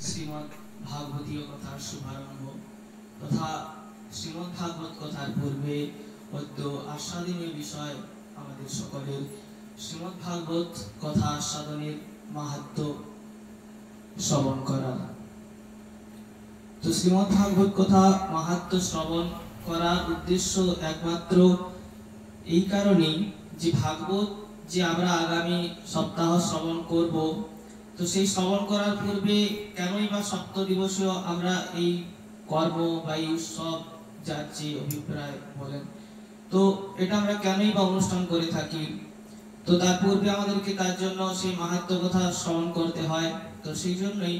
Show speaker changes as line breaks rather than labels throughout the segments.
শ্রীমদ্ ভাগবতীয় কথার শুভারম্ভ তথা শ্রীমদ্ ভাগবত কথার পূর্বে অদ্য আস্বাদনীয় বিষয় আমাদের সকলের শ্রীমদ্ ভাগবত কথা আস্বাদনের মাহাত্ম্য শ্রবণ করা। তো শ্রীমদ্ ভাগবত কথা মাহাত্ম্য শ্রবণ করার উদ্দেশ্য একমাত্র এই কারণেই যে ভাগবত যে আমরা আগামী সপ্তাহ শ্রবণ করব, তো সেই শ্রবণ করার পূর্বে কেনই বা সপ্ত দিবসীয় আমরা এই কর্ম বা এই উৎসব যার যে অভিপ্রায় বলেন, তো এটা আমরা কেনই বা অনুষ্ঠান করে থাকি। তো তার পূর্বে আমাদেরকে তার জন্য সেই মাহাত্ম্য কথা শ্রবণ করতে হয়। তো সেই জন্যই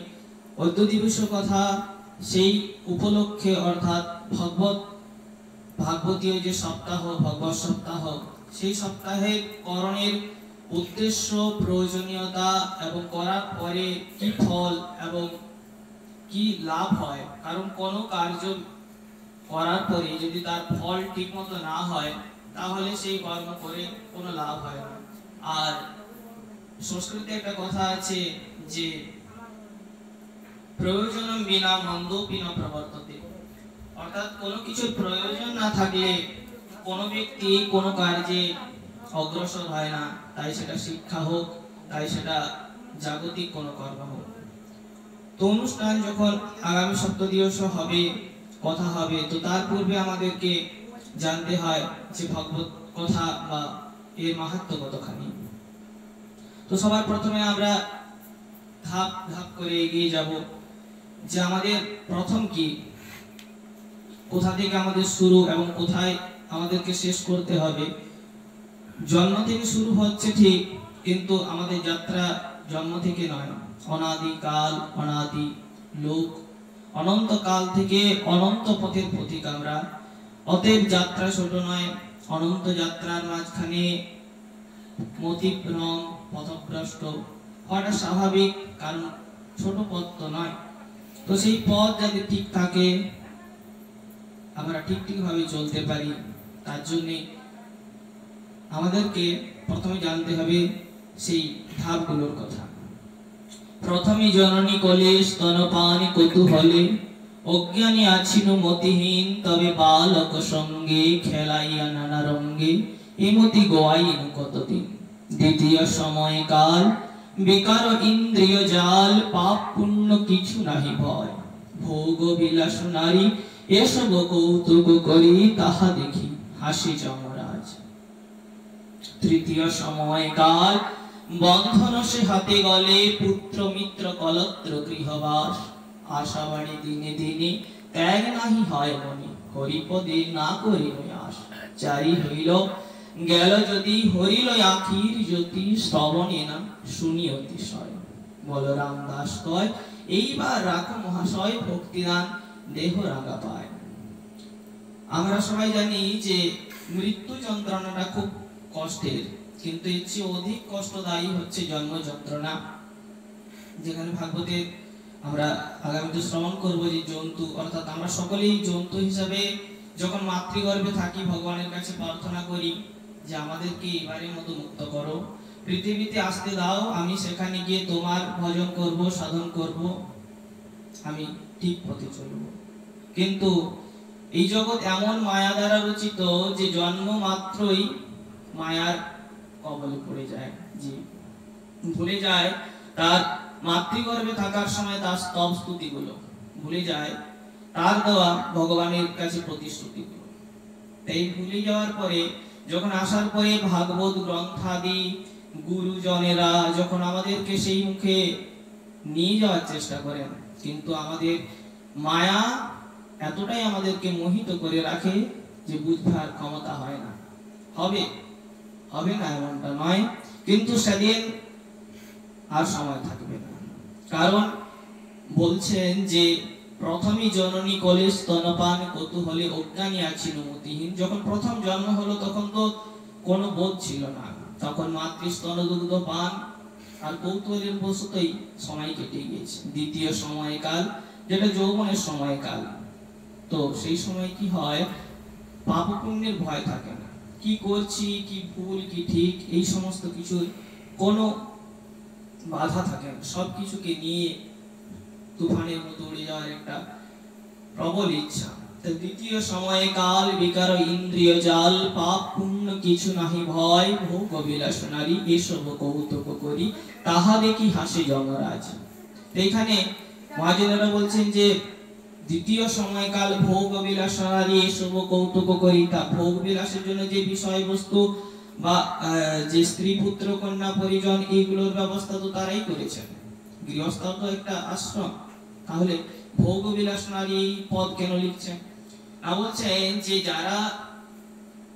অদ্য দিবসীয় কথা সেই উপলক্ষে অর্থাৎ ভাগবতীয় যে সপ্তাহ ভগবত সপ্তাহ, সেই সপ্তাহের করণের উদ্দেশ্য, প্রয়োজনীয়তা এবং করার পরে কি ফল এবং কি লাভ হয়। কারণ কোনো কার্য করার পরে যদি তার ফল ঠিকমতো না হয় তাহলে সেই কর্ম করে কোনো লাভ হয় না। আর সংস্কৃতে একটা কথা আছে যে প্রয়োজনম বিনা মন্দোপি ন প্রবর্ততে, অর্থাৎ কোনো কিছুর প্রয়োজন না থাকলে কোনো ব্যক্তি কোনো কার্যে অগ্রসর হয় না, তাই সেটা শিক্ষা হোক, তাই সেটা জাগতিক কোনো কর্ম হোক। তো অনুষ্ঠান যখন আগামী সপ্তদিবস হবে, কথা হবে, তো তার পূর্বে আমাদেরকে জানতে হয় যে ভগবত কথা বা এর মাহাত্ম্য কতখানি। তো সবার প্রথমে আমরা ধাপ ধাপ করে এগিয়ে যাব যে আমাদের প্রথম কি, কোথা থেকে আমাদের শুরু এবং কোথায় আমাদেরকে শেষ করতে হবে। জন্ম থেকে শুরু হচ্ছে ঠিক, কিন্তু আমাদের যাত্রা জন্ম থেকে নয়, অনাদিকাল অনাদি লোক অনন্তকাল থেকে অনন্ত পথের পথিক আমরা। অতএব যাত্রা ছোট নয়, অনন্ত যাত্রার মাঝখানে মতিভ্রম পথভ্রষ্ট হওয়াটা স্বাভাবিক, কারণ ছোট পথ তো নয়। তো সেই পথ যাতে ঠিক থাকে, আমরা ঠিকভাবে চলতে পারি, তার জন্য আমাদেরকে প্রথমে জানতে হবে সেই ধাপগুলোর কথা। প্রথমে জননী কোলে স্তনপানে কৌতূহলে, অজ্ঞানী আছিনু মতিহীন, তবে বালক সঙ্গে খেলাইয়া নানা রঙ্গে, এমতি গোয়াইনু কতদিন। দ্বিতীয় সময়কাল বেকার ইন্দ্রিয় জাল, পাপ পুণ্য কিছু নাহি ভয়, ভোগ বিলাস নারী এসব কৌতুক করি, তাহা দেখি হাসি যমরাজ। তৃতীয় সময়কাল বন্ধন সে হাতে গলে, পুত্র মিত্র কলত্র গৃহবাস, আশাবাড়ি দিনে দিনে ত্যাগ নাহি হয় মনে, হরিপদে না করি আস। চারি হইল গেল যদি হরিল আখির জ্যোতি, শ্রবণে না শুনি অতিশয়। বলরাম দাস কয় এইবার রাখো মহাশয়, ভক্তিদান দেহ রাঙা পায়। আমরা সবাই জানি যে মৃত্যু যন্ত্রণাটা খুব কষ্টের, কিন্তু এর চেয়ে অধিক কষ্টদায়ী হচ্ছে জন্ম যন্ত্রণা। যেখানে ভাগবতে আমরা আগামীতে শ্রবণ করব যে জন্তু, অর্থাৎ আমরা সকলেই জন্তু হিসাবে যখন মাতৃগর্ভে থাকি ভগবানের কাছে প্রার্থনা করি যে আমাদেরকে এবারের মতো মুক্ত করো, পৃথিবীতে আসতে দাও, আমি সেখানে গিয়ে তোমার ভজন করব, সাধন করব, আমি ঠিক পথে চলব। কিন্তু এই জগৎ এমন মায়া দ্বারা রচিত যে জন্ম মাত্রই মায়ার কবলে পড়ে যায়, যে ভুলে যায় তার মাতৃগর্ভে থাকার সময় তার স্তব স্তুতিগুলো, ভুলে যায় তার দেওয়া ভগবানের কাছে প্রতিশ্রুতিগুলো। তাই ভুলে যাওয়ার পরে যখন আসার পরে ভাগবত গ্রন্থাদি গুরুজনেরা যখন আমাদেরকে সেই মুখে নিয়ে যাওয়ার চেষ্টা করেন, কিন্তু আমাদের মায়া এতটাই আমাদেরকে মোহিত করে রাখে যে বুঝবার ক্ষমতা হয় না। হবে না এমনটা নয়, কিন্তু সেদিন আর সময় থাকবে না। কারণ বলছেন যে প্রথমে জননী কোলে স্তনপান কৌতূহলে, অজ্ঞানী আছিনু মতিহীন। যখন প্রথম জন্ম হলো তখন তো কোনো বোধ ছিল না, তখন মাতৃ স্তন দুগ্ধ পান আর কৌতূহলের বশতই সময় কেটে গিয়েছে। দ্বিতীয় সময়কাল যেটা যৌবনের সময়কাল, তো সেই সময় কি হয়, পাপ পুণ্যের ভয় থাকে না, কি করছি কি ভুল কি ঠিক এই সমস্ত কিছু কোনো বাধা থাকে না, সবকিছুকে নিয়ে তুফানের মতো উড়ে যাওয়ার একটা প্রবল ইচ্ছা। দ্বিতীয় সময়ে কাল বিকার ইন্দ্রিয় জাল, পাপ পুণ্য কিছু নাহি ভয়, ভোগ বিলাস নারী এসব কৌতুক করি, তাহা দেখি হাসে যমরাজ। এখানে মহাজনেরা বলছেন যে দ্বিতীয় সময়কাল ভোগ বিলাস নারী এসব কৌতুক করি, তা ভোগ বিলাসের জন্য যে বিষয়বস্তু বা যে স্ত্রী পুত্র কন্যা পরিজন এইগুলোর ব্যবস্থা তো তারাই করেছেন, গৃহস্থ তো একটা আশ্রম, তাহলে ভোগ বিলাস নারী পদ কেন লিখছেন? না বলছেন যে যারা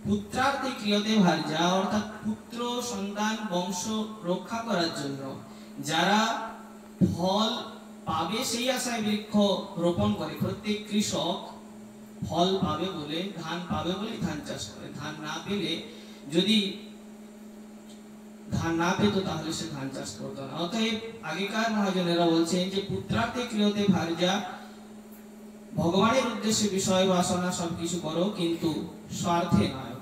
পুত্রার্থে ক্রিয়তে ভার্যা, অর্থাৎ পুত্র সন্তান বংশ রক্ষা করার জন্য যারা ফল পাবে সেই আশায় বৃক্ষ রোপণ করে, প্রত্যেক কৃষক ফল পাবে বলে, ধান পাবে বলে ধান চাষ করে, ধান না পেলে, যদি ধান না পেত তাহলে সে ধান চাষ করতো না। অতএব আগেকার মহাজনেরা বলছেন যে পুত্রার্থে ক্রিয়তে ভার্যা, ভগবানের উদ্দেশ্যে বিষয় বাসনা সবকিছু করো কিন্তু স্বার্থে নয়।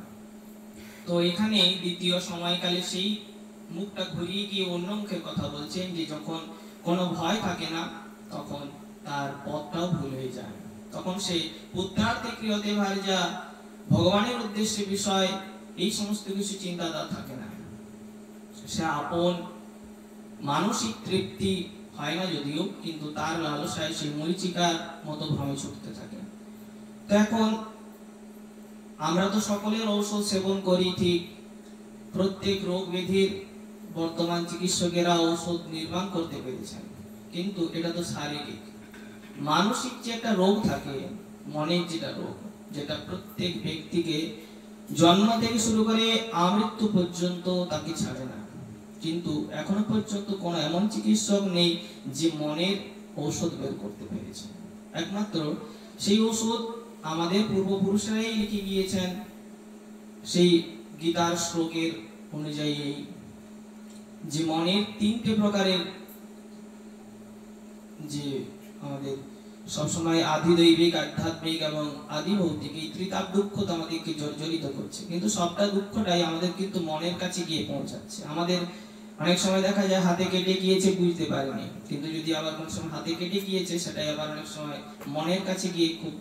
তো এখানে দ্বিতীয় সময়কালে সেই মুখটা ঘুরিয়ে গিয়ে অন্য মুখের কথা বলছেন যে যখন কোনো ভয় থাকে না তখন তার পথটাও ভুল হয়ে যায়, তখন সে পুত্রার্থে ক্রিয়তে ভার্যা, ভগবানের উদ্দেশ্যে বিষয় এই সমস্ত কিছু চিন্তাধারা থাকে না, সে আপন মানসিক তৃপ্তি হয় না যদিও, কিন্তু তার লালসায় সে মরিচিকার মতো ভ্রমে ছুটতে থাকে। তো এখন আমরা তো সকলের ঔষধ সেবন করি ঠিক, প্রত্যেক রোগ ব্যাধির বর্তমান চিকিৎসকেরা ঔষধ নির্মাণ করতে পেরেছেন, কিন্তু এটা তো শারীরিক। মানসিক যে একটা রোগ থাকে, মনের যেটা রোগ, যেটা প্রত্যেক ব্যক্তিকে জন্ম থেকে শুরু করে আমৃত্যু পর্যন্ত তাকে ছাড়ে না, কিন্তু এখনো পর্যন্ত কোনো এমন চিকিৎসক নেই যে মনের ঔষধ বের করতে পেরেছে। একমাত্র সেই ঔষধ আমাদের পূর্বপুরুষরাই লিখে গিয়েছেন, সেই গীতার শ্লোকের অনুযায়ী, যে মনের তিনটে প্রকারের, যে আমাদের সবসময় আদি দৈবিক, আধ্যাত্মিক এবং আদি ভৌতিক, এই ত্রিতাপ দুঃখ তো আমাদেরকে জর্জরিত করছে, কিন্তু সবটা দুঃখটাই আমাদের কিন্তু মনের কাছে গিয়ে পৌঁছাচ্ছে। আমাদের অনেক সময় দেখা যায় হাতে কেটে গিয়েছে বুঝতে পারিনি, কিন্তু যদি আবার কোন সময় হাতে কেটে গিয়েছে সেটাই আবার অনেক সময় মনের কাছে গিয়ে খুব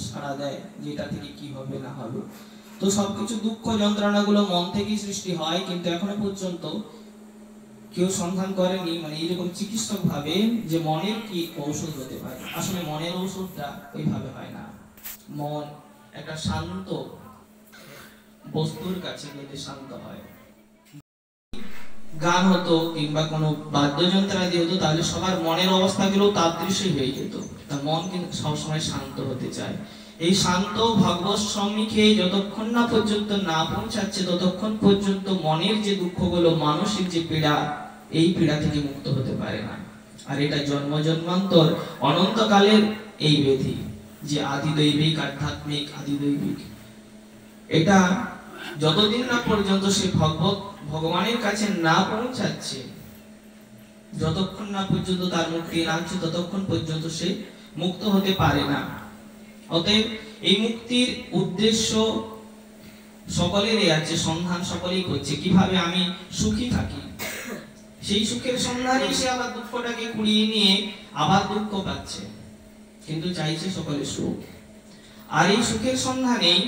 সাড়া দেয়, যেটা থেকে কি হবে না হবে। তো সবকিছু দুঃখ যন্ত্রণাগুলো মন থেকেই সৃষ্টি হয়, কিন্তু এখনো পর্যন্ত কেউ সন্ধান করেনি, মানে এইরকম চিকিৎসক ভাবে যে মনের কি ঔষধ হতে পারে। আসলে মনের ঔষধটা ওইভাবে হয় না, মন একটা শান্ত বস্তুর কাছে গেলে শান্ত হয়। গান হতো কিংবা কোনো বাদ্যযন্ত্রাদি হতো, তাহলে সবার মনের অবস্থাগুলো তাদৃশই হয়ে যেত। তা মন কিন্তু সবসময় শান্ত হতে চায়। এই শান্ত ভগবত সম্মুখে যতক্ষণ না পর্যন্ত না পৌঁছাচ্ছে, ততক্ষণ পর্যন্ত মনের যে দুঃখগুলো, মানসিক যে পীড়া, এই পীড়া থেকে মুক্ত হতে পারে না। আর এটা জন্ম জন্মান্তর অনন্তকালের এই ব্যাধি, যে আদি দৈবিক, আধ্যাত্মিক আদি দৈবিক, এটা যতদিন না পর্যন্ত সে ভগবানের কাছে না পৌঁছাচ্ছে, যতক্ষণ না পর্যন্ত তার মুক্তি না হচ্ছে, ততক্ষণ পর্যন্ত সে মুক্ত হতে পারে না। অতএব এই মুক্তির উদ্দেশ্য সকলেরই আছে, সন্ধান সকলেই করছে, কিভাবে আমি সুখী থাকি। সেই সুখের সন্ধানে সে আবার দুঃখটাকে কুড়িয়ে নিয়ে আবার দুঃখ পাচ্ছে, কিন্তু চাইছে সকলে সুখ। আর এই সুখের সন্ধানেই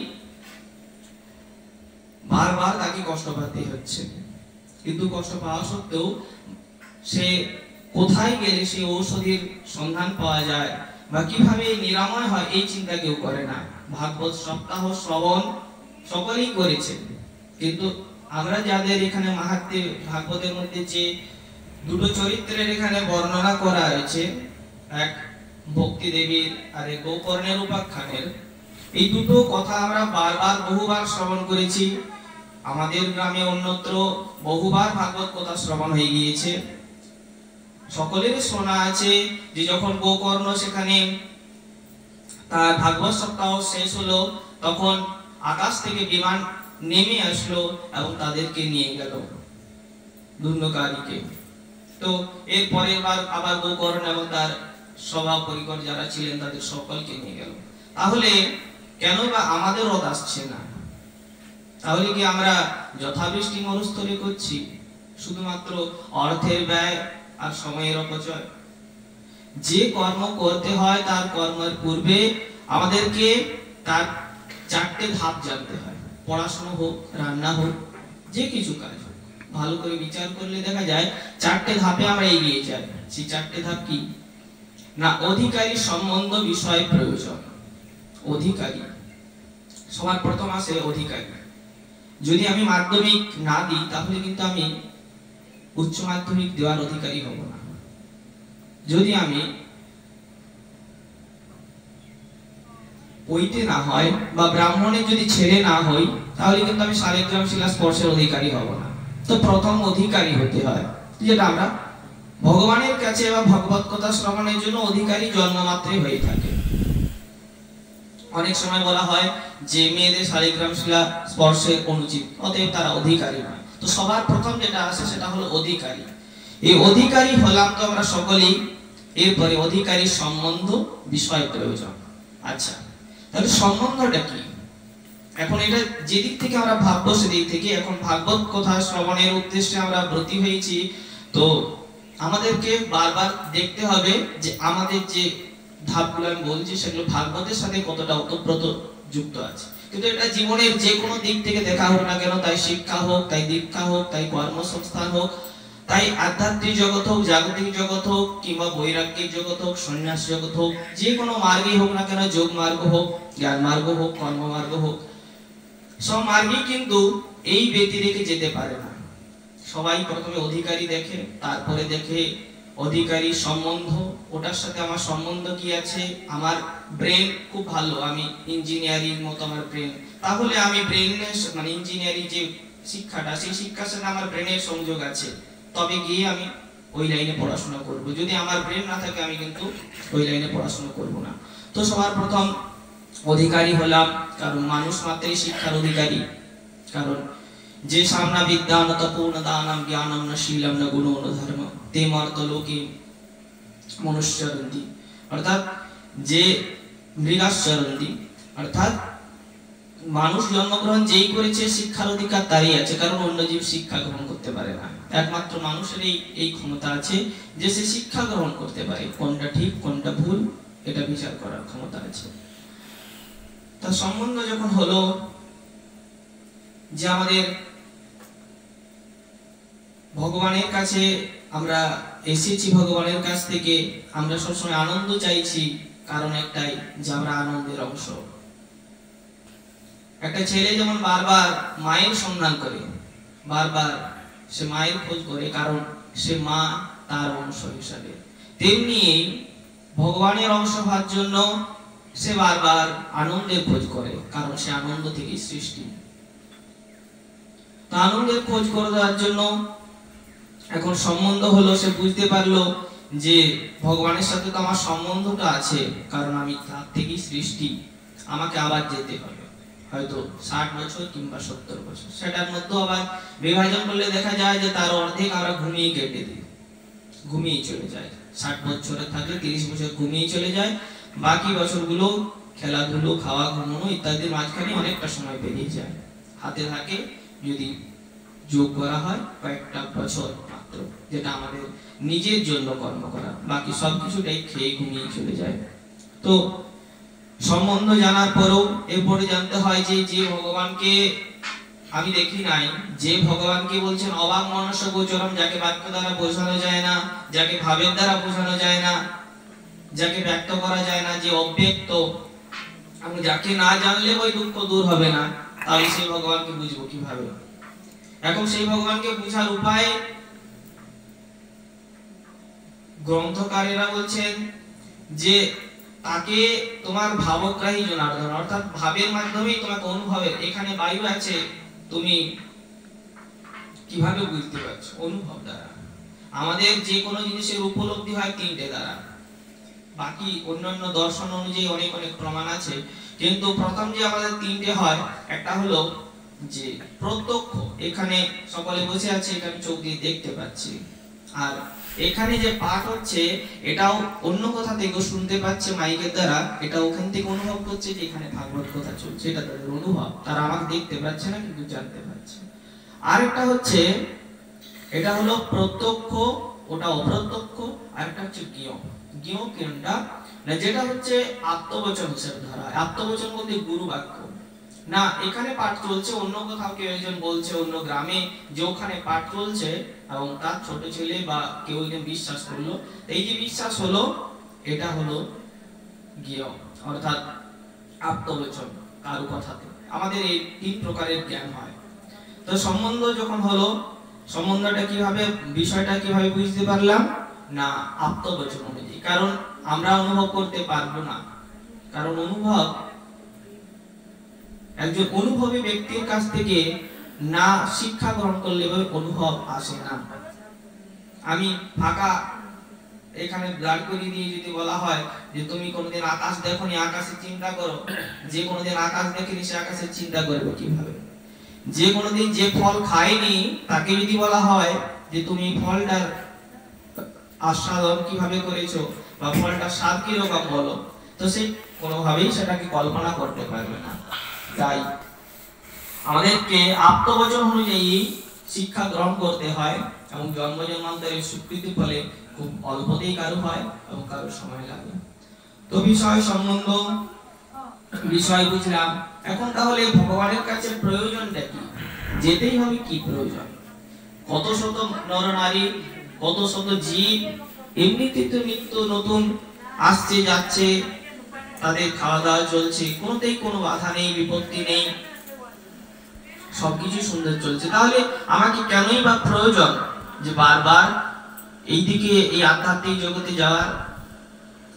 বারবার তাকে কষ্ট পেতে হচ্ছে, কিন্তু কষ্ট পাওয়া সত্ত্বেও সে কোথায় গেলে সে ঔষধের সন্ধান পাওয়া যায় বা কিভাবে নিরাময় হয়, এই চিন্তা কেউ করে না। ভাগবত সপ্তাহ শ্রবণ সকলেই করেছে, কিন্তু আমরা যাদের এখানে মাহাত্ম্যে ভাগবতের মধ্যে যে দুটো চরিত্রের এখানে বর্ণনা করা হয়েছে, এক ভক্তি দেবীর আর এক গোকর্ণের উপাখ্যানের, এই দুটো কথা আমরা বারবার বহুবার শ্রবণ করেছি। আমাদের গ্রামে অন্যত্র বহুবার ভাগবত কথা শ্রবণ হয়ে গিয়েছে। সকলেরই শোনা আছে যে যখন গোকর্ণ সেখানে তার ভাগবত সপ্তাহ শেষ হলো, তখন আকাশ থেকে বিমান নেমে আসলো এবং তাদেরকে নিয়ে গেল ধুন্ধকারীকে। তো এর পরের বার আবার গোকর্ণ এবং তার সভা পরিকর যারা ছিলেন তাদের সকলকে নিয়ে গেল। তাহলে কেন বা আমাদের রথ আসছে না? তাহলে কি আমরা যথাবৃষ্টি মরুস্থলে করছি? শুধুমাত্র অর্থের ব্যয় আর সময়ের অপচয়। যে কর্ম করতে হয় তার কর্মের পূর্বে আমাদেরকে তার 4টে ধাপ জানতে হয়। পড়াশোনা হোক, রান্না হোক, যে কিছু কাজ হোক, ভালো করে বিচার করলে দেখা যায় 4টে ধাপে আমরা এগিয়ে যাই। সেই 4টে ধাপ কি না, অধিকারী সম্বন্ধ বিষয় প্রয়োজন। অধিকারী সবার প্রথম আসে অধিকারী। যদি আমি মাধ্যমিক না দিই তাহলে কিন্তু আমি উচ্চ মাধ্যমিক দেওয়ার অধিকারী হব না। যদি আমি ওইতে না হয় বা ব্রাহ্মণের যদি ছেলে না হই তাহলে কিন্তু আমি শালিগ্রাম শিলা স্পর্শের অধিকারী হব না। তো প্রথম অধিকারী হতে হয়, যেটা আমরা ভগবানের কাছে বা ভগবত কথা শ্রবণের জন্য অধিকারী জন্মমাত্রই হয়ে থাকে। অনেক সময় বলা হয় যে মেয়েদের শালিগ্রাম শিলা স্পর্শে অনুচিত, অতএব তারা অধিকারী নয়। তো সবার প্রথম যেটা আসে সেটা হলো অধিকারী। এই অধিকারী হলাম তো আমরা সকলেই। এরপরে অধিকারী সম্বন্ধ বিষয় প্রয়োজন। আচ্ছা, তাহলে সম্বন্ধটা কি? এখন এটা যেদিক থেকে আমরা ভাববো সেদিক থেকে, এখন ভাগবত কথা শ্রবণের উদ্দেশ্যে আমরা ব্রতী হয়েছি, তো আমাদেরকে বারবার দেখতে হবে যে আমাদের যে ধাপগুলো আমি বলছি সেগুলো ভাগবতের সাথে কতটা ওতপ্রোত যুক্ত আছে। কিন্তু এটা জীবনের যে কোনো দিক থেকে দেখা হোক না কেন, তাই শিক্ষা হোক, তাই দীক্ষা হোক, তাই কর্মসংস্থান হোক, তাই আধ্যাত্মিক জগৎ হোক, জাগতিক জগৎ হোক, কিংবা বৈরাগ্যিক জগৎ হোক, সন্ন্যাস জগৎ হোক, যে কোনো মার্গই হোক না কেন, যোগ মার্গ হোক, জ্ঞান মার্গ হোক, কর্ম মার্গ হোক, সব মার্গই কিন্তু এই ব্যক্তি রেখে যেতে পারে না। সবাই প্রথমে অধিকারী দেখে, তারপরে দেখে অধিকারী সম্বন্ধ, ওটার সাথে আমার সম্বন্ধ কি আছে। আমার ব্রেন খুব ভালো, আমি ইঞ্জিনিয়ারিং মতো আমার ব্রেন, তাহলে আমি ব্রেনের মানে ইঞ্জিনিয়ারিং যে শিক্ষাটা, সেই শিক্ষার সাথে আমার ব্রেনের সংযোগ আছে, তবে গিয়ে আমি ওই লাইনে পড়াশোনা করব। যদি আমার ব্রেন না থাকে আমি কিন্তু ওই লাইনে পড়াশোনা করব না। তো সবার প্রথম অধিকারী হলাম, কারণ মানুষ মাত্রই শিক্ষার অধিকারী। কারণ যে সামনা বিদ্যান তপূর্ণ দানম জ্ঞানম ন শীলম ন গুণো ন ধর্ম তে মর্ত লোকে মনুষ্যরন্তি, অর্থাৎ যে মৃগাশ্চরন্তি, অর্থাৎ মানুষ জন্মগ্রহণ যেই করেছে শিক্ষার অধিকার তারই আছে, কারণ অন্য জীব শিক্ষা গ্রহণ করতে পারে না। একমাত্র মানুষের এই ক্ষমতা আছে যে সে শিক্ষা গ্রহণ করতে পারে, কোনটা ঠিক কোনটা ভুল এটা বিচার করার ক্ষমতা আছে। তার সম্বন্ধ যখন হলো যে আমাদের ভগবানের কাছে আমরা এসেছি, ভগবানের কাছ থেকে আমরা সবসময় আনন্দ চাইছি, কারণ একটাই যে আমরা আনন্দের অংশ। একটা ছেলে যেমন বারবার মায়ের সন্ধান করে, বারবার সে মায়ের খোঁজ করে, কারণ সে মা তার অংশ হিসাবে, তেমনি ভগবানের অংশ হওয়ার জন্য সে বারবার আনন্দের খোঁজ করে, কারণ সে আনন্দ থেকে সৃষ্টি। তা আনন্দের খোঁজ করে দেওয়ার জন্য এখন সম্বন্ধ হলো, সে বুঝতে পারলো যে ভগবানের সাথে তো আমার সম্বন্ধটা আছে, কারণ আমি তার থেকেই সৃষ্টি, আমাকে আবার যেতে হবে হয়তো 60 বছর কিংবা 70 বছর। সেটার মধ্যে আবার বিভাজন করলে দেখা যায় যে তার অর্ধেক আমরা ঘুমিয়ে কেটে দিই, ঘুমিয়ে চলে যায়। 60 বছরে থাকলে 30 বছর ঘুমিয়ে চলে যায়, বাকি বছরগুলো খেলাধুলো, খাওয়া, ঘুমানো ইত্যাদির মাঝখানে অনেকটা সময় পেরিয়ে যায়। হাতে থাকে যদি যোগ করা হয় কয়েকটা বছর মাত্র, যেটা আমাদের নিজের জন্য কর্ম করা, বাকি সবকিছুটাই খেয়ে ঘুমিয়ে চলে যায়। তো সম্বন্ধ জানার পরেও এরপরে জানতে হয় যে যে ভগবানকে আমি দেখি নাই, যে ভগবানকে বলছেন অবাক মনস্য গোচরম, যাকে বাক্য দ্বারা বোঝানো যায় না, যাকে ভাবের দ্বারা বোঝানো যায় না, যাকে ব্যক্ত করা যায় না, যে অব্যক্ত, আমি যাকে না জানলে ওই দুঃখ দূর হবে না, তাহলে সেই ভগবানকে বুঝবো কিভাবে? এখন সেই ভগবানকে বুঝার উপায় গ্রন্থকারেরা বলছেন যে তাকে তোমার ভাবগ্রাহী জনার্দন, অর্থাৎ ভাবের মাধ্যমেই তোমাকে অনুভবের, এখানে বায়ু আছে, তুমি কিভাবে বুঝতে পারছো? অনুভব দ্বারা। আমাদের যে কোনো জিনিসের উপলব্ধি হয় 3টে দ্বারা, বাকি অন্যান্য দর্শন অনুযায়ী অনেক অনেক প্রমাণ আছে, কিন্তু প্রথম যে আমাদের 3টে হয়, একটা হলো যে প্রত্যক্ষ, এখানে সকলে বসে আছে, এটা আমি চোখ দিয়ে দেখতে পাচ্ছি, আর এখানে যে পাঠ হচ্ছে এটাও অন্য কথা থেকে শুনতে পাচ্ছে মাইকের দ্বারা, এটা ওখান থেকে অনুভব করছে যে এখানে ভাগবত কথা চলছে, এটা তাদের অনুভব, তারা আমাকে দেখতে পাচ্ছে না কিন্তু জানতে পারছে। আরেকটা হচ্ছে এটা হলো প্রত্যক্ষ, ওটা অপ্রত্যক্ষ, আর একটা হচ্ছে জ্ঞেয়। জ্ঞেয় কোনটা না, যেটা হচ্ছে আত্মবচন হিসেবে ধরা হয়। আত্মবচন বলতে গুরু বাক্য না, এখানে পাঠ চলছে, অন্য কোথাও কেউ একজন বলছে, অন্য গ্রামে যে ওখানে পাঠ চলছে এবং তার ছোট ছেলে বা কেউ একজন বিশ্বাস করলো, এই যে বিশ্বাস হলো এটা হলো জ্ঞেয়, অর্থাৎ আত্মবচন কারু কথাতে। আমাদের এই তিন প্রকারের জ্ঞান হয়। তো সম্বন্ধ যখন হলো, সম্বন্ধটা কিভাবে, বিষয়টা কিভাবে বুঝতে পারলাম না আত্মবচন অনুযায়ী। কারণ আমরা অনুভব করতে পারবো না, কারণ অনুভব একজন অনুভবী ব্যক্তির কাছ থেকে না শিক্ষা গ্রহণ করলে অনুভব আসে না। আমি ফাঁকা এখানে দাঁড় করিয়ে দিয়ে যদি বলা হয় যে তুমি কোনোদিন আকাশ দেখোনি, আকাশের চিন্তা করো, যে কোনোদিন আকাশ দেখেনি সে আকাশের চিন্তা করবে কিভাবে? যে কোনোদিন যে ফল খায়নি তাকে যদি বলা হয় যে তুমি ফলটার আস্বাদন কিভাবে করেছো বা ফলটার স্বাদ কি রকম বলো, তো সে কোনোভাবেই সেটাকে কল্পনা করতে পারবে না। তাই আমাদেরকে আত্মবচন অনুযায়ী শিক্ষা গ্রহণ করতে হয় এবং জন্ম জন্মান্তরের স্বীকৃতি ফলে খুব অল্পতেই কারো হয় এবং কারো সময় লাগে। তো বিষয় সম্বন্ধ বিষয় বুঝলাম। এখন তাহলে ভগবানের কাছে প্রয়োজনটা কি, যেতেই হবে কি প্রয়োজন? কত শত নরনারী, কত শত জীব এমনিতে তো নিত্য নতুন আসছে যাচ্ছে, তাদের খাওয়া দাওয়া চলছে, কোনোতেই কোনো বাধা নেই, বিপত্তি নেই, সবকিছু সুন্দর চলছে। তাহলে আমাকে কেনই বা প্রয়োজন যে বারবার এইদিকে এই আধ্যাত্মিক জগতে যাওয়ার?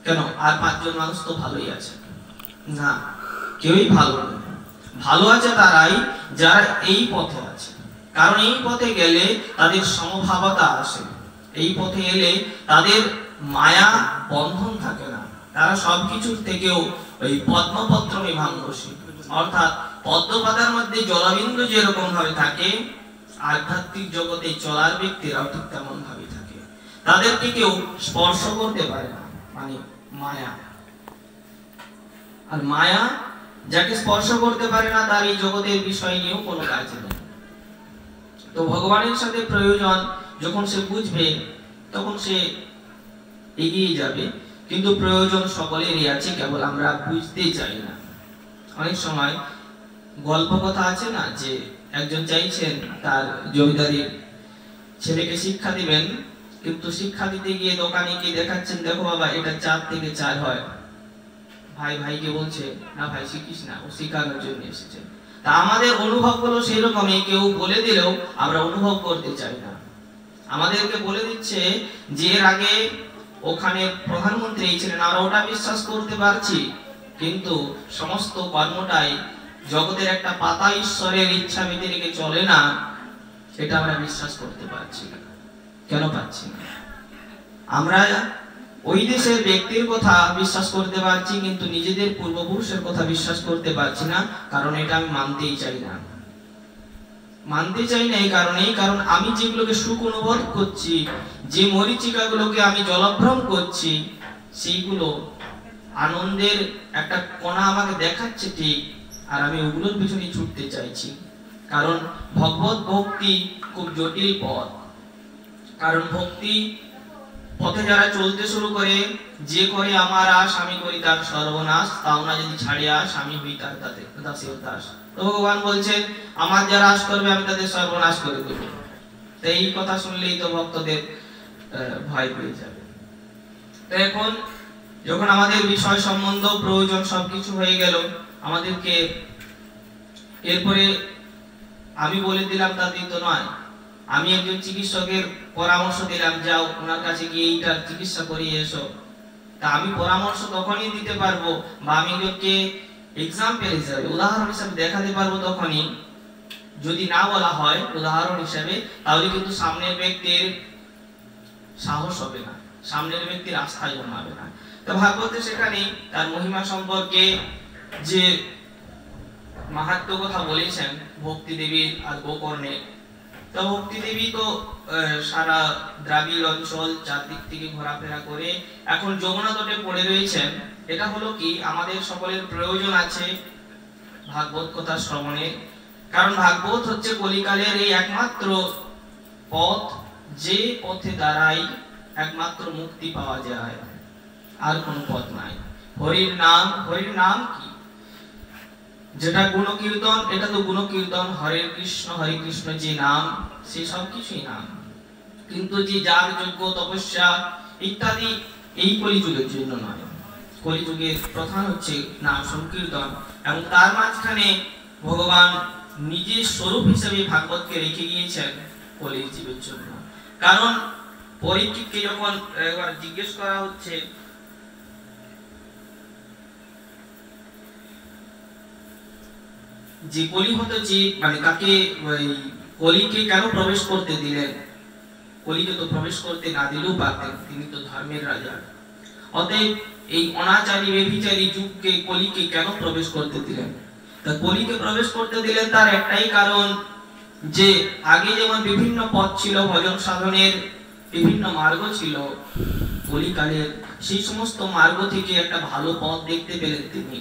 কেন? আর পাঁচজন মানুষ তো ভালোই আছে না, কেউই ভালো নয়। ভালো আছে তারাই যারা এই পথে আছে, কারণ এই পথে গেলে তাদের সমভাবতা আসে, এই পথে এলে তাদের মায়া বন্ধন থাকে না, তারা সবকিছুর থেকেও ওই পদ্মপত্র বিভাঙ্গসী, অর্থাৎ পদ্মপাতার মধ্যে জলবিন্দু যেরকম ভাবে থাকে, আধ্যাত্মিক জগতে চলার ব্যক্তিরাও ঠিক তেমন ভাবে থাকে। তাদেরকে কেউ স্পর্শ করতে পারে না, মানে মায়া। আর মায়া যাকে স্পর্শ করতে পারে না তার এই জগতের বিষয় নিয়েও কোনো কাজ নেই। তো ভগবানের সাথে প্রয়োজন যখন সে বুঝবে তখন সে এগিয়ে যাবে, কিন্তু প্রয়োজন সকলেরই আছে, কেবল আমরা বুঝতে চাই না। অনেক সময় গল্প কথা আছে না, যে একজন চাইছেন তার জমিদারির ছেলেকে শিক্ষা দিবেন, কিন্তু শিক্ষা দিতে গিয়ে দোকানে গিয়ে দেখাচ্ছেন, দেখো বাবা এটা 4 থেকে 4 হয়। ভাই ভাইকে বলছে না ভাই শিখিস না, ও শেখানোর জন্য এসেছে। তা আমাদের অনুভবগুলো সেই রকমই, কেউ বলে দিলেও আমরা অনুভব করতে চাই না। আমাদেরকে বলে দিচ্ছে যে এর আগে ওখানে প্রধানমন্ত্রী ছিলেন, আমরা ওটা বিশ্বাস করতে পারছি, কিন্তু সমস্ত কর্মটাই জগতের একটা পাতা ঈশ্বরের ইচ্ছা বিধি রেখে চলে না, এটা আমরা বিশ্বাস করতে পারছি না। কেন পাচ্ছি না? আমরা ওই দেশের ব্যক্তির কথা বিশ্বাস করতে পারছি, কিন্তু নিজেদের পূর্বপুরুষের কথা বিশ্বাস করতে পারছি না। কারণ এটা আমি মানতেই চাই না। মানতে চাই না এই কারণেই, কারণ আমি যেগুলোকে সুখ অনুভব করছি, যে মরীচিকাগুলোকে আমি জলভ্রম করছি, সেইগুলো আনন্দের একটা কণা আমাকে দেখাচ্ছে ঠিক, আর আমি ওগুলোর পিছনে ছুটতে চাইছি। কারণ ভগবত ভক্তি খুব জটিল পথ। কারণ ভক্তি পথে যারা চলতে শুরু করে, যে করে আমার আশ আমি করি তার সর্বনাশ, তাও না যদি ছাড়িয়া আস আমি হই তার দাসের দাস। তো ভগবান বলছেন আমার যারা আশ করবে আমি তাদের সর্বনাশ করে দেব। তো এই কথা শুনলেই তো ভক্তদের ভয় পেয়ে যাবে। তো এখন যখন আমাদের বিষয় সম্বন্ধ প্রয়োজন সবকিছু হয়ে গেল, আমাদেরকে এরপরে আমি বলে দিলাম তাতেই তো নয়, আমি একজন চিকিৎসকের পরামর্শ দিলাম, যাও ওনার কাছে গিয়ে এইটার চিকিৎসা করিয়ে এসো। তা আমি পরামর্শ তখনই দিতে পারবো, বা আমি একজনকে এক্সাম্পল হিসাবে, উদাহরণ হিসাবে দেখাতে পারবো তখনই, যদি না বলা হয় উদাহরণ হিসাবে, তাহলে কিন্তু সামনের ব্যক্তির সাহস হবে না, সামনের ব্যক্তির আস্থা জন্মাবে না। তো ভাগবতে সেখানে তার মহিমা সম্পর্কে যে মাহাত্ম্য কথা বলেছেন ভক্তি দেবীর আর গোকর্ণের। তো ভক্তি দেবী তো সারা দ্রাবিড় অঞ্চল চারদিক থেকে ঘোরাফেরা করে এখন যমুনা তটে পড়ে রয়েছেন। এটা হলো কি, আমাদের সকলের প্রয়োজন আছে ভাগবত কথা শ্রবণের, কারণ ভাগবত হচ্ছে কলিকালের এই একমাত্র পথ, যে পথে দ্বারাই একমাত্র মুক্তি পাওয়া যায়, আর কোনো পথ নাই। হরির নাম কি? যেটা গুণকীর্তন, এটা তো গুণকীর্তন, হরে কৃষ্ণ যে নাম, সে সব কিছুই নাম। কিন্তু যে যাগ যজ্ঞ তপস্যা ইত্যাদি এই কলিযুগের জন্য নয়। কলিযুগের প্রধান হচ্ছে নাম সংকীর্তন, এবং তার মাঝখানে ভগবান নিজের স্বরূপ হিসেবে ভাগবতকে রেখে গিয়েছেন কলির জীবের জন্য। কারণ পরীক্ষিতকে যখন একবার জিজ্ঞেস করা হচ্ছে যে কলিহত জীব মানে তাকে কলিকে কেন প্রবেশ করতে দিলেন? কলিকে তো প্রবেশ করতে না দিলেও পারতেন, তিনি তো ধর্মের রাজা। অতএব এই অনাচারী ব্যভিচারী যুগকে কলিকে কেন প্রবেশ করতে দিলেন? তা কলিকে প্রবেশ করতে দিলেন তার একটাই কারণ, যে আগে যেমন বিভিন্ন পথ ছিল ভজন সাধনের, বিভিন্ন মার্গ ছিল, কলিকালের সেই সমস্ত মার্গ থেকে একটা ভালো পথ দেখতে পেলেন তিনি,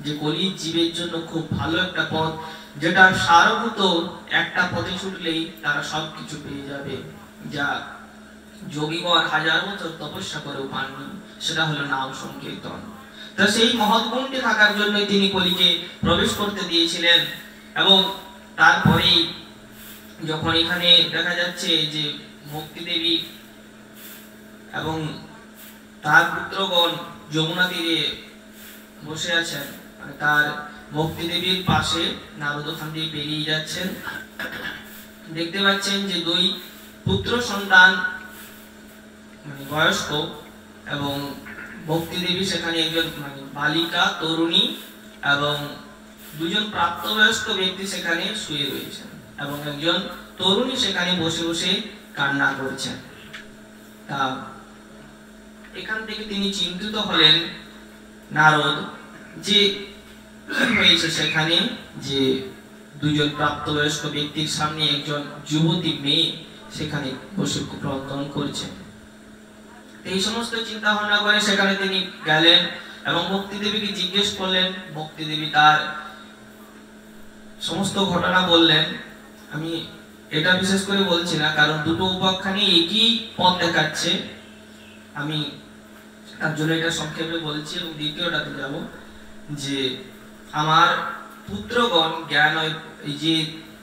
যে কলির জীবের জন্য খুব ভালো একটা পথ, যেটা সারভূত একটা পথে ছুটলেই তারা সবকিছু পেয়ে যাবে, যা যোগীগণ হাজার বছর তপস্যা করেও পাননি, সেটা হলো নাম সংকীর্তন। তা সেই মহৎ গুণটি থাকার জন্য তিনি কলিকে প্রবেশ করতে দিয়েছিলেন। এবং তারপরেই যখন এখানে দেখা যাচ্ছে যে ভক্তি দেবী এবং তার পুত্রগণ যমুনা তীরে বসে আছেন, তার ভক্তি দেবীর পাশে নারদ ওখান দিয়ে পেরিয়ে যাচ্ছেন, দেখতে পাচ্ছেন যে দুই পুত্র সন্তান মানে বয়স্ক, এবং ভক্তি দেবী সেখানে একজন মানে বালিকা তরুণী এবং দুজন প্রাপ্তবয়স্ক ব্যক্তি সেখানে শুয়ে রয়েছেন, এবং একজন তরুণী সেখানে বসে বসে কান্না করছেন। তা এখান থেকে তিনি চিন্তিত হলেন নারদ, যে কি হয়েছে সেখানে, যে দুজন প্রাপ্তবয়স্ক ব্যক্তির সামনে একজন যুবতী মেয়ে সেখানে বসে ক্রন্দন করছে। এই সমস্ত চিন্তা ভাবনা করে সেখানে তিনি গেলেন এবং ভক্তি দেবীকে জিজ্ঞেস করলেন। ভক্তি দেবী তার সমস্ত ঘটনা বললেন। আমি এটা বিশেষ করে বলছি না, কারণ দুটো উপাখ্যানে একই পথ দেখাচ্ছে, আমি তার জন্য এটা সংক্ষেপে বলছি। এবং দ্বিতীয়টাতে যাব, যে আমার পুত্রগণ জ্ঞান, এই যে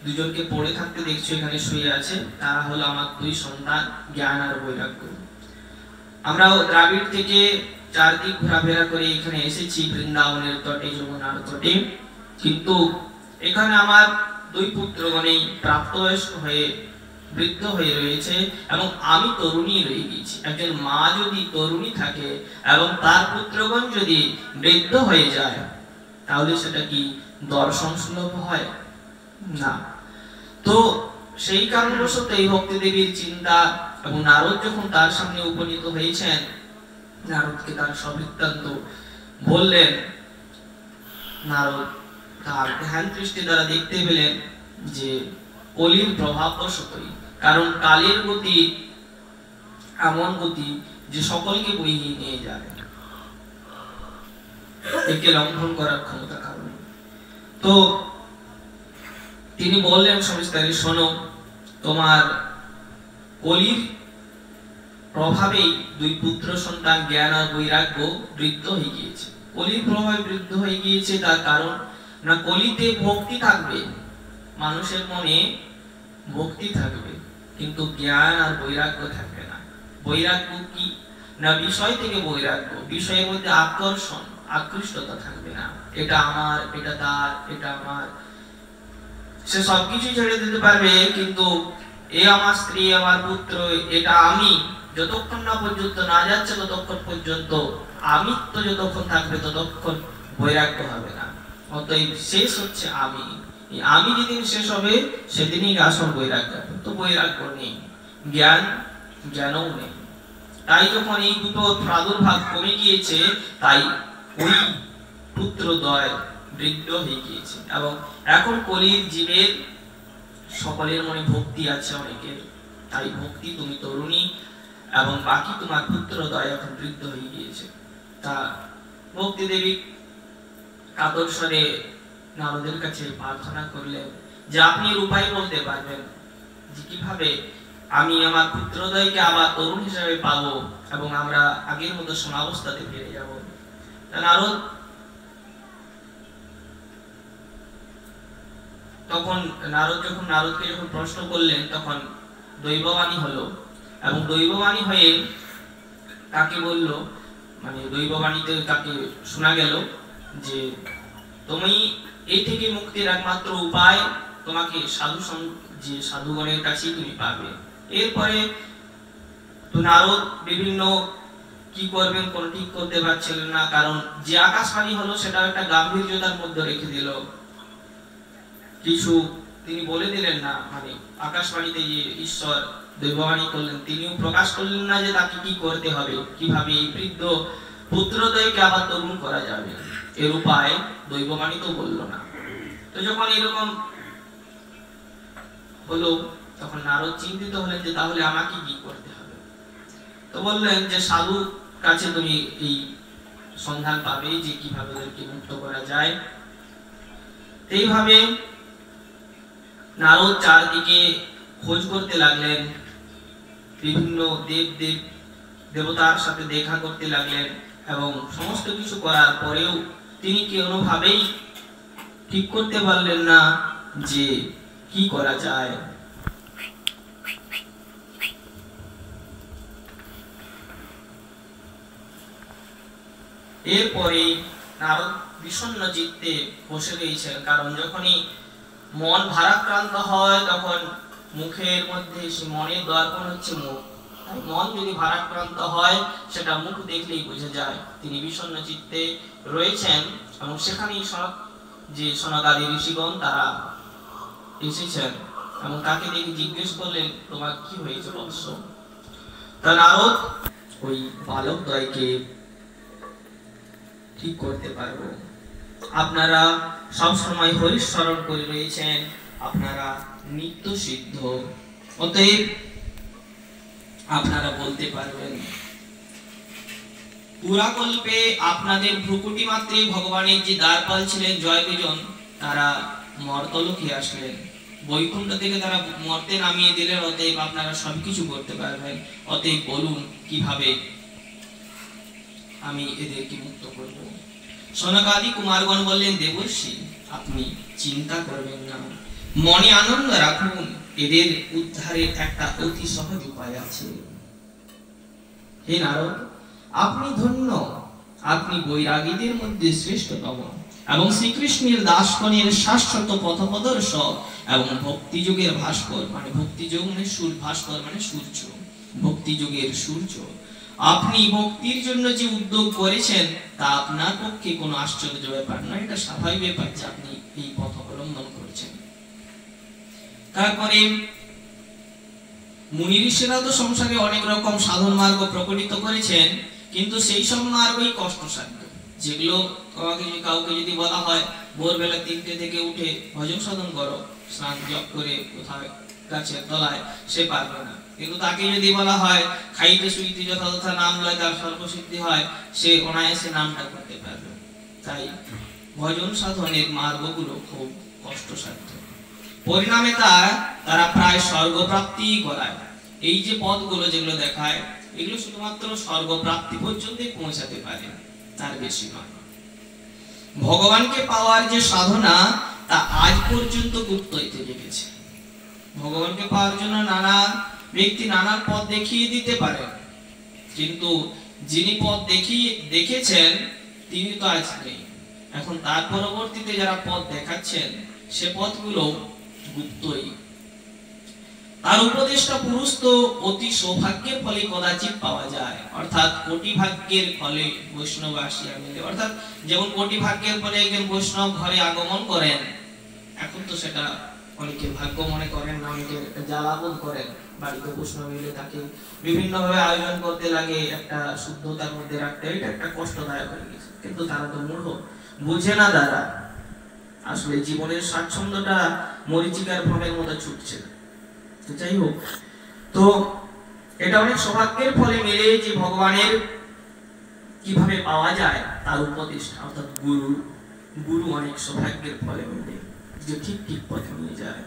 দুজনকে পড়ে থাকতে দেখছো এখানে শুয়ে আছে, তারা হলো আমার দুই সন্তান জ্ঞান আর বৈরাগ্য। আমরা দ্রাবিড় থেকে চারদিক ঘোরাফেরা করে এখানে এসেছি বৃন্দাবনের তটে, যমুনার তটে, কিন্তু এখানে আমার দুই পুত্রগণই প্রাপ্তবয়স্ক হয়ে বৃদ্ধ হয়ে রয়েছে এবং আমি তরুণী রয়ে গেছি। একজন মা যদি তরুণী থাকে এবং তার পুত্রগণ যদি বৃদ্ধ হয়ে যায়, তাহলে সেটা কি দর্শন সুলভ হয়? না। তো সেই কারণবশত এই ভক্তি দেবীর চিন্তা, এবং নারদ যখন তার সামনে উপনীত হয়েছেন, নারদকে তার সবৃত্তান্ত বললেন। নারদ তার ধ্যান দৃষ্টি দ্বারা দেখতে পেলেন যে কলির প্রভাব বশতই, কারণ কালের গতি এমন গতি যে সকলকে বইয়ে নিয়ে যায়, একে লঙ্ঘন করার ক্ষমতা কারণে। তো তিনি বললেন সবিস্তারে, শোনো, তোমার কলির প্রভাবেই দুই পুত্র সন্তান জ্ঞান আর বৈরাগ্য বৃদ্ধ হয়ে গিয়েছে। কলির প্রভাবে বৃদ্ধ হয়ে গিয়েছে, তার কারণ না কলিতে ভক্তি থাকবে, মানুষের মনে ভক্তি থাকবে, কিন্তু জ্ঞান আর বৈরাগ্য থাকবে না। বৈরাগ্য কি না, বিষয় থেকে বৈরাগ্য, বিষয়ের মধ্যে আকর্ষণ, আকৃষ্টতা থাকবে না, এটা আমার, এটা তার, এটা আমার, সে সবকিছু ছেড়ে দিতে পারবে, কিন্তু এ আমার স্ত্রী, আমার পুত্র, এটা আমি, যতক্ষণ না পর্যন্ত না যাচ্ছে ততক্ষণ পর্যন্ত আমিত্ব যতক্ষণ থাকবে ততক্ষণ বৈরাগ্য হবে না। অতএব শেষ হচ্ছে আমি, আমি যেদিন শেষ হবে সেদিনই আসল বৈরাগ্য। তো বৈরাগ্য নেই, জ্ঞানও নেই। তাই যখন এই দুটো প্রাদুর্ভাব কমে গিয়েছে, তাই ওই পুত্রদ্বয় বৃদ্ধ হয়ে গিয়েছে। এবং এখন কলির জীবের সকলের মনে ভক্তি আছে অনেকের, তাই ভক্তি তুমি তরুণী এবং বাকি তোমার পুত্রদ্বয় এখন বৃদ্ধ হয়ে গিয়েছে। তা ভক্তি দেবী কাতর স্বরে নারদের কাছে প্রার্থনা করলেন যে আপনি এর উপায় বলতে পারবেন যে কিভাবে আমি আমার পুত্রদ্বয়কে আবার তরুণ হিসেবে পাবো এবং আমরা আগের মতো সমাবস্থাতে ফিরে যাব। নারদ যখন নারদকে প্রশ্ন করলেন তখন দৈববাণী হলো এবং দৈববাণী হয়ে তাকে বলল, মানে দৈববাণীতে তাকে শোনা গেল যে তুমি এই থেকে মুক্তির একমাত্র উপায় তোমাকে সাধুগণের কাছেই তুমি পাবে। এরপরে তো নারদ বিভিন্ন কি করবেন কোন ঠিক করতে পারছিলেন না, কারণ যে আকাশবাণী হলো সেটা একটা গাম্ভীর্যতার মধ্যে রেখে দিল। কিছু তিনি বলে দিলেন না, মানে আকাশবাণীতে যে ঈশ্বর দৈববাণী করলেন তিনিও প্রকাশ করলেন না যে তাকে কি করতে হবে, কিভাবে এই বৃদ্ধ পুত্রদ্বয়কে আবার তরুণ করা যাবে, এর উপায় দৈববাণী তো বলল না। তো যখন এরকম হলো তখন নারদ চিন্তিত হলেন যে তাহলে আমাকে কি করতে হবে। তো বললেন যে সাধু কাছে তুমি এই সন্ধান পাবে যে কিভাবে ওদেরকে মুক্ত করা যায়। এইভাবে নারদ চারদিকে খোঁজ করতে লাগলেন, বিভিন্ন দেবতার সাথে দেখা করতে লাগলেন এবং সমস্ত কিছু করার পরেও তিনি কোনোভাবেই ঠিক করতে পারলেন না যে কি করা যায়। এরপরে নারদ বিষণ্ণ চিত্তে বসে রয়েছেন, কারণ যখনই মন ভারাক্রান্ত হয় তখন মুখের মধ্যে সে মনের দর্পণ হচ্ছে মুখ। মন যদি ভারাক্রান্ত হয় সেটা মুখ দেখলেই বোঝা যায়। তিনি বিষণ্ণ চিত্তে রয়েছেন এবং সেখানেই সনকাদি ঋষিগণ তারা এসেছেন এবং তাকে দেখে জিজ্ঞেস করলেন তোমার কি হয়েছে বৎস। তা নারদ ওই বালক দ্বয়কে ঠিক করতে পারবো। আপনারা সব সময় হরির স্মরণ করে রয়েছেন, আপনারা নিত্য সিদ্ধ, অতএব আপনারা বলতে পারবেন। পুরাকল্পে আপনাদের ভ্রুকুটি মাত্রে ভগবানের যে দ্বারপাল ছিলেন জয়বিজন, তারা মর্তলোকে আসলেন, বৈকুণ্ঠ থেকে তারা মর্তে নামিয়ে দিলেন, অতএব আপনারা সবকিছু করতে পারবেন। অতএব বলুন কিভাবে আমি এদেরকে মুক্ত করব। সনকাদি কুমারগণ বললেন, দেবর্ষি আপনি চিন্তা করবেন না, মনে আনন্দ রাখুন, এদের উদ্ধারের একটা অতি সহজ উপায় আছে। হে নারদ, আপনি ধন্য, আপনি বৈরাগীদের মধ্যে শ্রেষ্ঠতম এবং শ্রীকৃষ্ণের দাসগণের শাশ্বত পথপ্রদর্শক এবং ভক্তিযোগের ভাস্কর, মানে ভক্তিযোগ মানে ভাস্কর মানে সূর্য, ভক্তিযোগের সূর্য। আপনি ভক্তির জন্য যে উদ্যোগ করেছেন তা আপনার পক্ষে কোনো আশ্চর্য ব্যাপার নয়, এটা স্বাভাবিক ব্যাপার যে আপনি এই পথ অবলম্বন করছেন। তারপরে মুনি ঋষিরা তো সংসারে অনেক রকম সাধন মার্গ প্রকটিত করেছেন, কিন্তু সেই সব মার্গই কষ্টসাধ্য, যেগুলো কাউকে যদি বলা হয় ভোরবেলা 3টে থেকে উঠে ভজন সাধন করো, স্নান জপ করে কোথায় গাছের তলায়, সে পারবে না। কিন্তু তাকে যদি বলা হয় খাইতে শুইতে যথাযথা নাম লয় তার সর্বসিদ্ধি হয়, সে অনায়াসে নামটা করতে পারবে। তাই ভজন সাধনের মার্গগুলো খুব কষ্টসাধ্য, পরিণামে তারা প্রায় স্বর্গপ্রাপ্তি করায়। এই যে পথগুলো যেগুলো দেখায় এগুলো শুধুমাত্র স্বর্গপ্রাপ্তি পর্যন্ত পৌঁছাতে পারে, তার বেশি নয়। ভগবানকে পাওয়ার যে সাধনা তা আজ পর্যন্ত গুপ্তই থেকে গেছে। ভগবানকে পাওয়ার জন্য নানা ব্যক্তি নানা পথ দেখিয়ে দিতে পারেন, কিন্তু যিনি পথ দেখেছেন তিনি তো আজ নেই। এখন তার পরবর্তীতে যারা পথ দেখাচ্ছেন সে পথগুলো গুপ্তই। তার উপদেষ্টা পুরুষ তো অতি সৌভাগ্যের ফলে কদাচিৎ পাওয়া যায়, অর্থাৎ কোটি ভাগ্যের ফলে বৈষ্ণব আসিয়া মিলে। অর্থাৎ যেমন কোটি ভাগ্যের ফলে একজন বৈষ্ণব ঘরে আগমন করেন, এখন তো সেটা অনেকের ভাগ্য মনে করেন না, অনেকের জ্বালাবোধ করেন। বাড়িতে বৈষ্ণব মিলে তাকে বিভিন্ন ভাবে আয়োজন করতে লাগে, একটা শুদ্ধতার মধ্যে রাখতে, এটা একটা কষ্টদায়ক হয়ে গেছে। কিন্তু তারা তো মূঢ়, বুঝে না তারা আসলে জীবনের স্বাচ্ছন্দ্যটা মরীচিকার ভ্রমের মতো ছুটছে। যাই হোক, তো এটা অনেক সৌভাগ্যের ফলে মিলে যে ভগবানের কিভাবে পাওয়া যায় তার উপদেষ্টা অর্থাৎ গুরু অনেক সৌভাগ্যের ফলে মিলে যে ঠিক পথে নিয়ে যায়।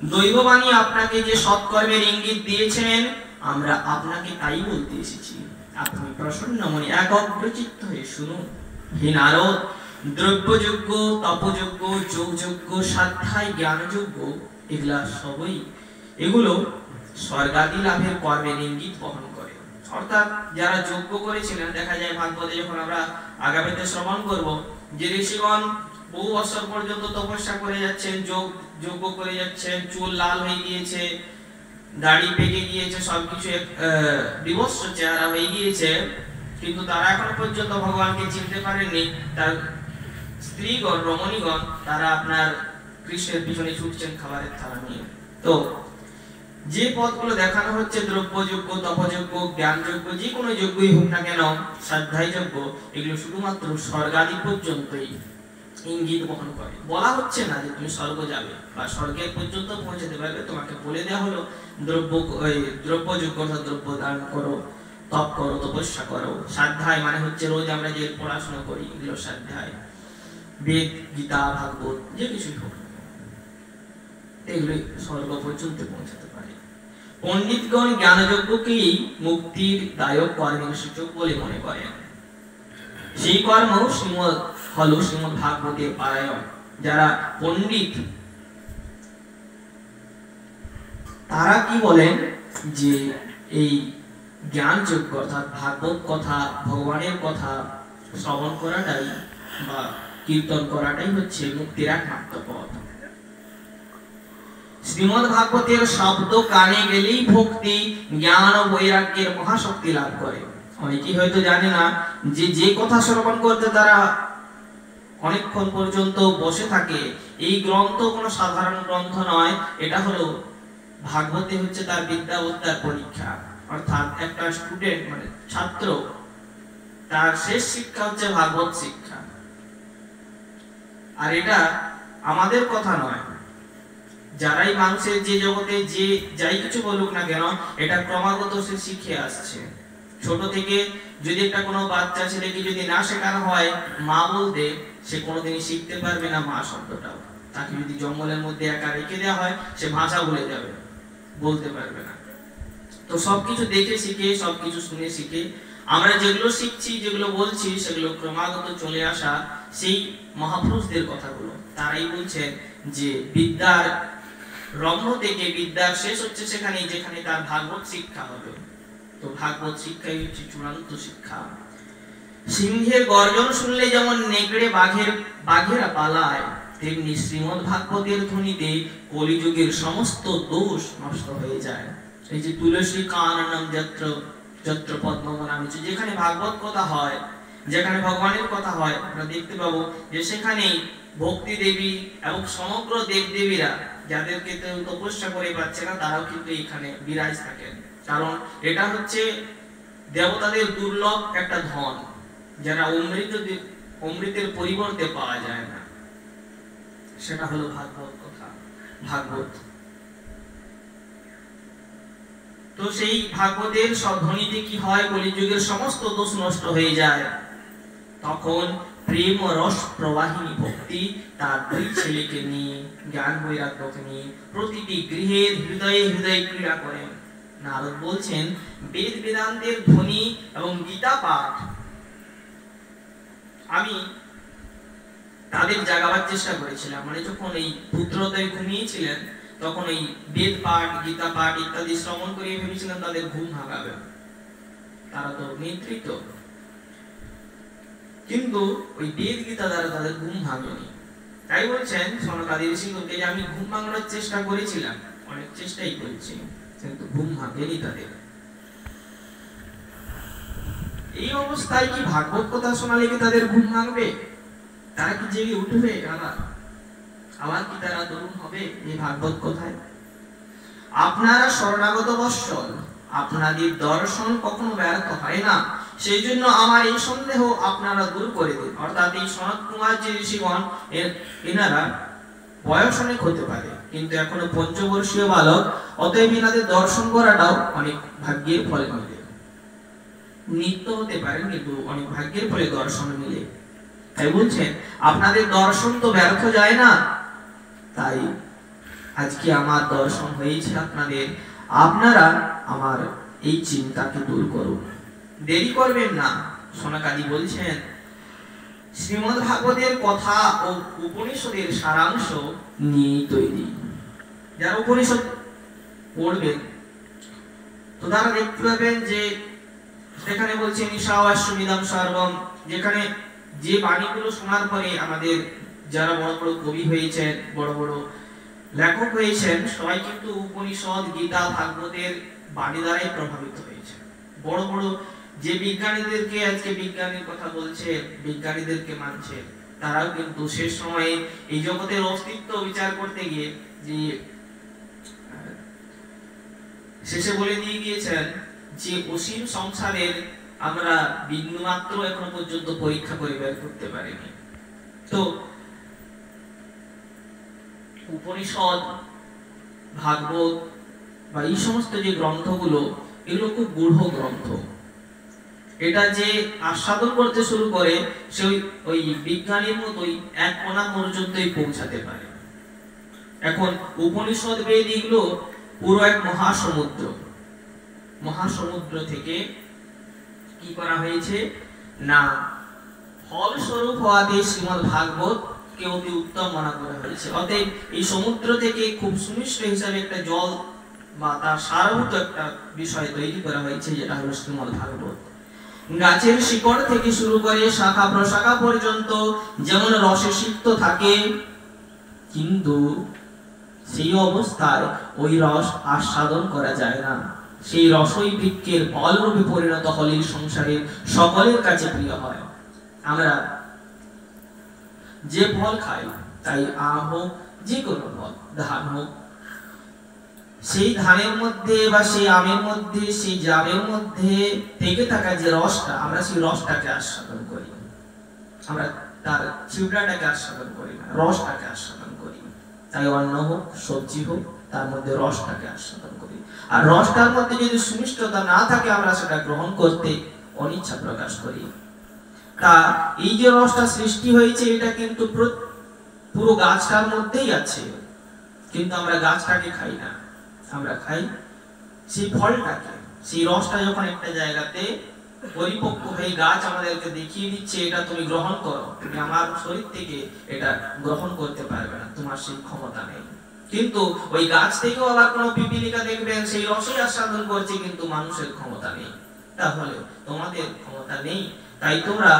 দৈববাণী আপনাকে যে সৎকর্মের ইঙ্গিত দিয়েছেন, আমরা আপনাকে তাই বলতে এসেছি। আপনি প্রসন্ন মনে একাগ্রচিত্ত হয়ে শুনুন। হে নারদ, দ্রব্যযজ্ঞ, তপযজ্ঞ, যোগযজ্ঞ, স্বাধ্যায়, জ্ঞানযজ্ঞ, এগুলো স্বর্গাদি লাভের কর্মের ইঙ্গিত বহন করে। অর্থাৎ যারা যজ্ঞ করেছিলেন, দেখা যায় ভাগবতে যখন আমরা আগামীতে শ্রবণ করব, যে ঋষিগণ বহু বছর পর্যন্ত তপস্যা করে যাচ্ছেন, যজ্ঞ করে যাচ্ছেন, চুল লাল হয়ে গিয়েছে, দাড়ি পেকে গিয়েছে, সবকিছু বিভৎস চেহারা হয়ে গিয়েছে, কিন্তু তারা এখনো পর্যন্ত ভগবানকে চিনতে পারেননি। তার স্ত্রীগণ, রমণীগণ, তারা আপনার কৃষ্ণের পিছনে ছুটছেন খাবারের থালা নিয়ে। তো যে পথগুলো দেখানো হচ্ছে, দ্রব্যযজ্ঞ, তপযজ্ঞ, জ্ঞানযজ্ঞ, যে কোনো যজ্ঞই হোক না কেন, স্বাধ্যায় যজ্ঞ, এগুলো শুধুমাত্র স্বর্গাদি পর্যন্তই ইঙ্গিত বহন করে। বলা হচ্ছে না যে তুমি স্বর্গ যাবে বা স্বর্গের পর্যন্ত পৌঁছাতে পারবে, তোমাকে বলে দেওয়া হলো দ্রব্যযজ্ঞ অর্থাৎ দ্রব্য দান করো, তপ করো, তপস্যা করো। স্বাধ্যায় মানে হচ্ছে রোজ আমরা যে পড়াশোনা করি, এগুলো স্বাধ্যায়। বেদ, গীতা, ভাগবত, যে কিছুই হোক, এগুলো স্বর্গ পর্যন্ত পৌঁছাতে পারে। পণ্ডিতগণ জ্ঞানযজ্ঞকেই মুক্তির দায়ক কর্মের সূচক বলে মনে করেন। সেই কর্ম শ্রীমদ ভাগবতের পারায়ণ। যারা পণ্ডিত, তারা কি বলেন যে এই জ্ঞানযজ্ঞ অর্থাৎ ভাগবত কথা, ভগবানের কথা শ্রবণ করাটাই বা কীর্তন করাটাই হচ্ছে মুক্তির একমাত্র পথ। শ্রীমদ ভাগবতের শব্দ কানে গেলেই ভক্তি, জ্ঞান ও বৈরাগ্যের মহাশক্তি লাভ করে। অনেকেই হয়তো জানে না যে কথা শ্রবণ করতে তারা অনেকক্ষণ পর্যন্ত বসে থাকে, এই গ্রন্থ কোনো সাধারণ গ্রন্থ নয়। এটা হলো ভাগবতে হচ্ছে তার বিদ্যাবত্তার পরীক্ষা। অর্থাৎ একটা স্টুডেন্ট মানে ছাত্র, তার শেষ শিক্ষা হচ্ছে ভাগবত শিক্ষা। আর এটা আমাদের কথা নয়, যারাই মানুষের যে জগতে যে যাই কিছু বলুক না কেন, এটা ক্রমাগত সে শিখে আসছে। ছোট থেকে যদি একটা কোনো বাচ্চা ছেলেকে যদি না শেখানো হয় মা বলতে, সে কোনোদিনই শিখতে পারবে না মা শব্দটাও। তাকে যদি জঙ্গলের মধ্যে একা রেখে দেওয়া হয়, সে ভাষা ভুলে যাবে, বলতে পারবে না। তো সবকিছু দেখে শিখে, সবকিছু শুনে শিখে আমরা যেগুলো শিখছি, যেগুলো বলছি, সেগুলো ক্রমাগত চলে আসা সেই মহাপুরুষদের কথাগুলো। তারাই বলছেন যে বিদ্যার রম্য থেকে বিদ্যার শেষ হচ্ছে সেখানেই, যেখানে তার ভাগবত শিক্ষা হবে। তো ভাগবত শিক্ষাই হচ্ছে চূড়ান্ত শিক্ষা। সিংহের গর্জন শুনলে যেমন নেকড়ে বাঘেরা পালায়, তেমনি শ্রীমদ ভাগবতের ধ্বনিতে কলিযুগের সমস্ত দোষ নষ্ট হয়ে যায়। এই যে তুলসী কাননম যত্র যত্র পদ্মনামিচ, যেখানে ভাগবত কথা হয়, যেখানে ভগবানের কথা হয়, আমরা দেখতে পাবো যে সেখানেই ভক্তি দেবী এবং সমগ্র দেবদেবীরা, যাদেরকে তপস্যা করে পাচ্ছে না, তারাও কিন্তু এখানে বিরাজ থাকেন। কারণ এটা হচ্ছে দেবতাদের দুর্লভ একটা ধন, যারা অমৃতের পরিবর্তে পাওয়া যায় না। সেটা হলো ভাগবত কথা, ভাগবত। তো সেই ভাগবতের ধ্বনিতে কি হয়, কলিযুগের সমস্ত দোষ নষ্ট হয়ে যায়। তখন প্রেম ও রস প্রবাহিনী ভক্তি তার দুই ছেলেকে নিয়ে, জ্ঞান বৈরাগ্যকে নিয়ে প্রতিটি গৃহের হৃদয়ে হৃদয়ে ক্রীড়া করেন। নারদ বলছেন, বেদ বেদান্তের ধ্বনি এবং গীতা পাঠ আমি তাদের জাগাবার চেষ্টা করেছিলাম। মানে যখন এই পুত্রোদয় ঘুমিয়েছিলেন, তখন এই বেদ পাঠ, গীতা পাঠ ইত্যাদি শ্রবণ করিয়ে ভেবেছিলাম তাদের ঘুম ভাঙাবে, তারা তো নেতৃত্ব। কিন্তু ওই বেদ গীতা দ্বারা তাদের ঘুম ভাঙেনি। তাই বলছেন সনকাদি ঋষিগণকে যে আমি ঘুম ভাঙানোর চেষ্টা করেছিলাম, অনেক চেষ্টাই করেছি, কিন্তু ঘুম ভাঙেনি তাদের। এই অবস্থায় কি ভাগবত কথা শোনালে কি তাদের ঘুম ভাঙবে? তারা কি জেগে উঠবে? আবার কি তারা তরুণ হবে এই ভাগবত কথায়? আপনারা শরণাগত বৎসল, আপনাদের দর্শন কখনো ব্যর্থ হয় না, সেই জন্য আমার এই সন্দেহ আপনারা দূর করে দিন। অর্থাৎ এই সনত কুমার যে ঋষিগণ, এনারা বয়স অনেক হতে পারে, কিন্তু এখনো পঞ্চবর্ষীয় বালক, অতএব এনাদের দর্শন করাটাও অনেক ভাগ্যের ফলে মিলে। নিত্য হতে পারেন, কিন্তু অনেক ভাগ্যের ফলে দর্শন মিলে। তাই বলছেন আপনাদের দর্শন তো ব্যর্থ যায় না, তাই আজকে আমার দর্শন হয়েছে আপনাদের, আপনারা আমার এই চিন্তাকে দূর করুন, দেরি করবেন না। সোনাকালী বলছেন শ্রীমদ্ ভাগবতের কথা ও উপনিষদের সারাংশ নিয়ে তৈরি। যারা উপনিষদ পড়বেন তো তারা দেখতে পাবেন যে সেখানে বলছে নিশাওয়াশ্বমিদম সর্বম, যেখানে যে বাণীগুলো শোনার পরে আমাদের যারা বড় বড় কবি হয়েছেন, বড় বড় লেখক হয়েছেন, সবাই কিন্তু উপনিষদ, গীতা, ভাগবতের বাণী দ্বারাই প্রভাবিত হয়েছে। বড় বড় যে বিজ্ঞানীদেরকে আজকে বিজ্ঞানীর কথা বলছে, বিজ্ঞানীদেরকে মানছে, তারাও কিন্তু শেষ সময়ে এই জগতের অস্তিত্ব বিচার করতে গিয়ে যে শেষে বলে দিয়ে গিয়েছেন যে অসীম সংসারের আমরা বিন্দুমাত্র এখনো পর্যন্ত পরীক্ষা করে বের করতে পারিনি। তো উপনিষদ, ভাগবত বা এই সমস্ত যে গ্রন্থগুলো, এগুলো খুব গূঢ় গ্রন্থ। এটা যে আস্বাদন করতে শুরু করে সে ওই বিজ্ঞানীর মতোই এক কোণা পর্যন্তই পৌঁছাতে পারে। এখন উপনিষদ বেদ এগুলো পুরো এক মহাসমুদ্র। মহাসমুদ্র থেকে কি করা হয়েছে না ফলস্বরূপ হওয়াতে শ্রীমদ্ ভাগবত কে অতি উত্তম মনে করা হয়েছে। অতএব এই সমুদ্র থেকে খুব সুমিষ্ট হিসাবে একটা জল বা তার সারভূত একটা বিষয় তৈরি করা হয়েছে, যেটা হলো শ্রীমদ্ ভাগবত। গাছের শিকড় থেকে শুরু করে শাখা প্রশাখা পর্যন্ত যেমন রসে সিক্ত থাকে, কিন্তু সেই অবস্থায় ওই রস আস্বাদন করা যায় না। সেই রসই বৃক্ষের ফল রূপে পরিণত হলে সংসারের সকলের কাছে প্রিয় হয়। আমরা যে ফল খাই, তাই আম হোক, যে কোনো ফল, ধান হোক, সেই ধানের মধ্যে বা সেই আমের মধ্যে, সেই জামের মধ্যে থেকে থাকা যে রসটা, আমরা সেই রসটাকে আস্বাদন করি। আমরা তার চিবড়াটাকে আস্বাদন করি না, রসটাকে আস্বাদন করি। তাই অন্ন হোক, সবজি হোক, তার মধ্যে রসটাকে আস্বাদন করি। আর রসটার মধ্যে যদি সুমিষ্টতা না থাকে, আমরা সেটা গ্রহণ করতে অনিচ্ছা প্রকাশ করি। তা এই যে রসটা সৃষ্টি হয়েছে, এটা কিন্তু পুরো গাছটার মধ্যেই আছে, কিন্তু আমরা গাছটাকে খাই না, আমরা খাই সেই ফলটাকে। সেই রসটা যখন একটা জায়গাতে পরিপক্ক হয়ে গাছ আমাদেরকে দেখিয়ে দিচ্ছে, এটা তুমি গ্রহণ করো, তুমি আমার শরীর থেকে এটা গ্রহণ করতে পারবে না, তোমার সেই ক্ষমতা নেই। কিন্তু ওই গাছ থেকেও আবার কোনো পিপিলিকা দেখবেন সেই রসই আস্বাদন করছে, কিন্তু মানুষের ক্ষমতা নেই। তাহলে তোমাদের ক্ষমতা নেই, তাই তোমরা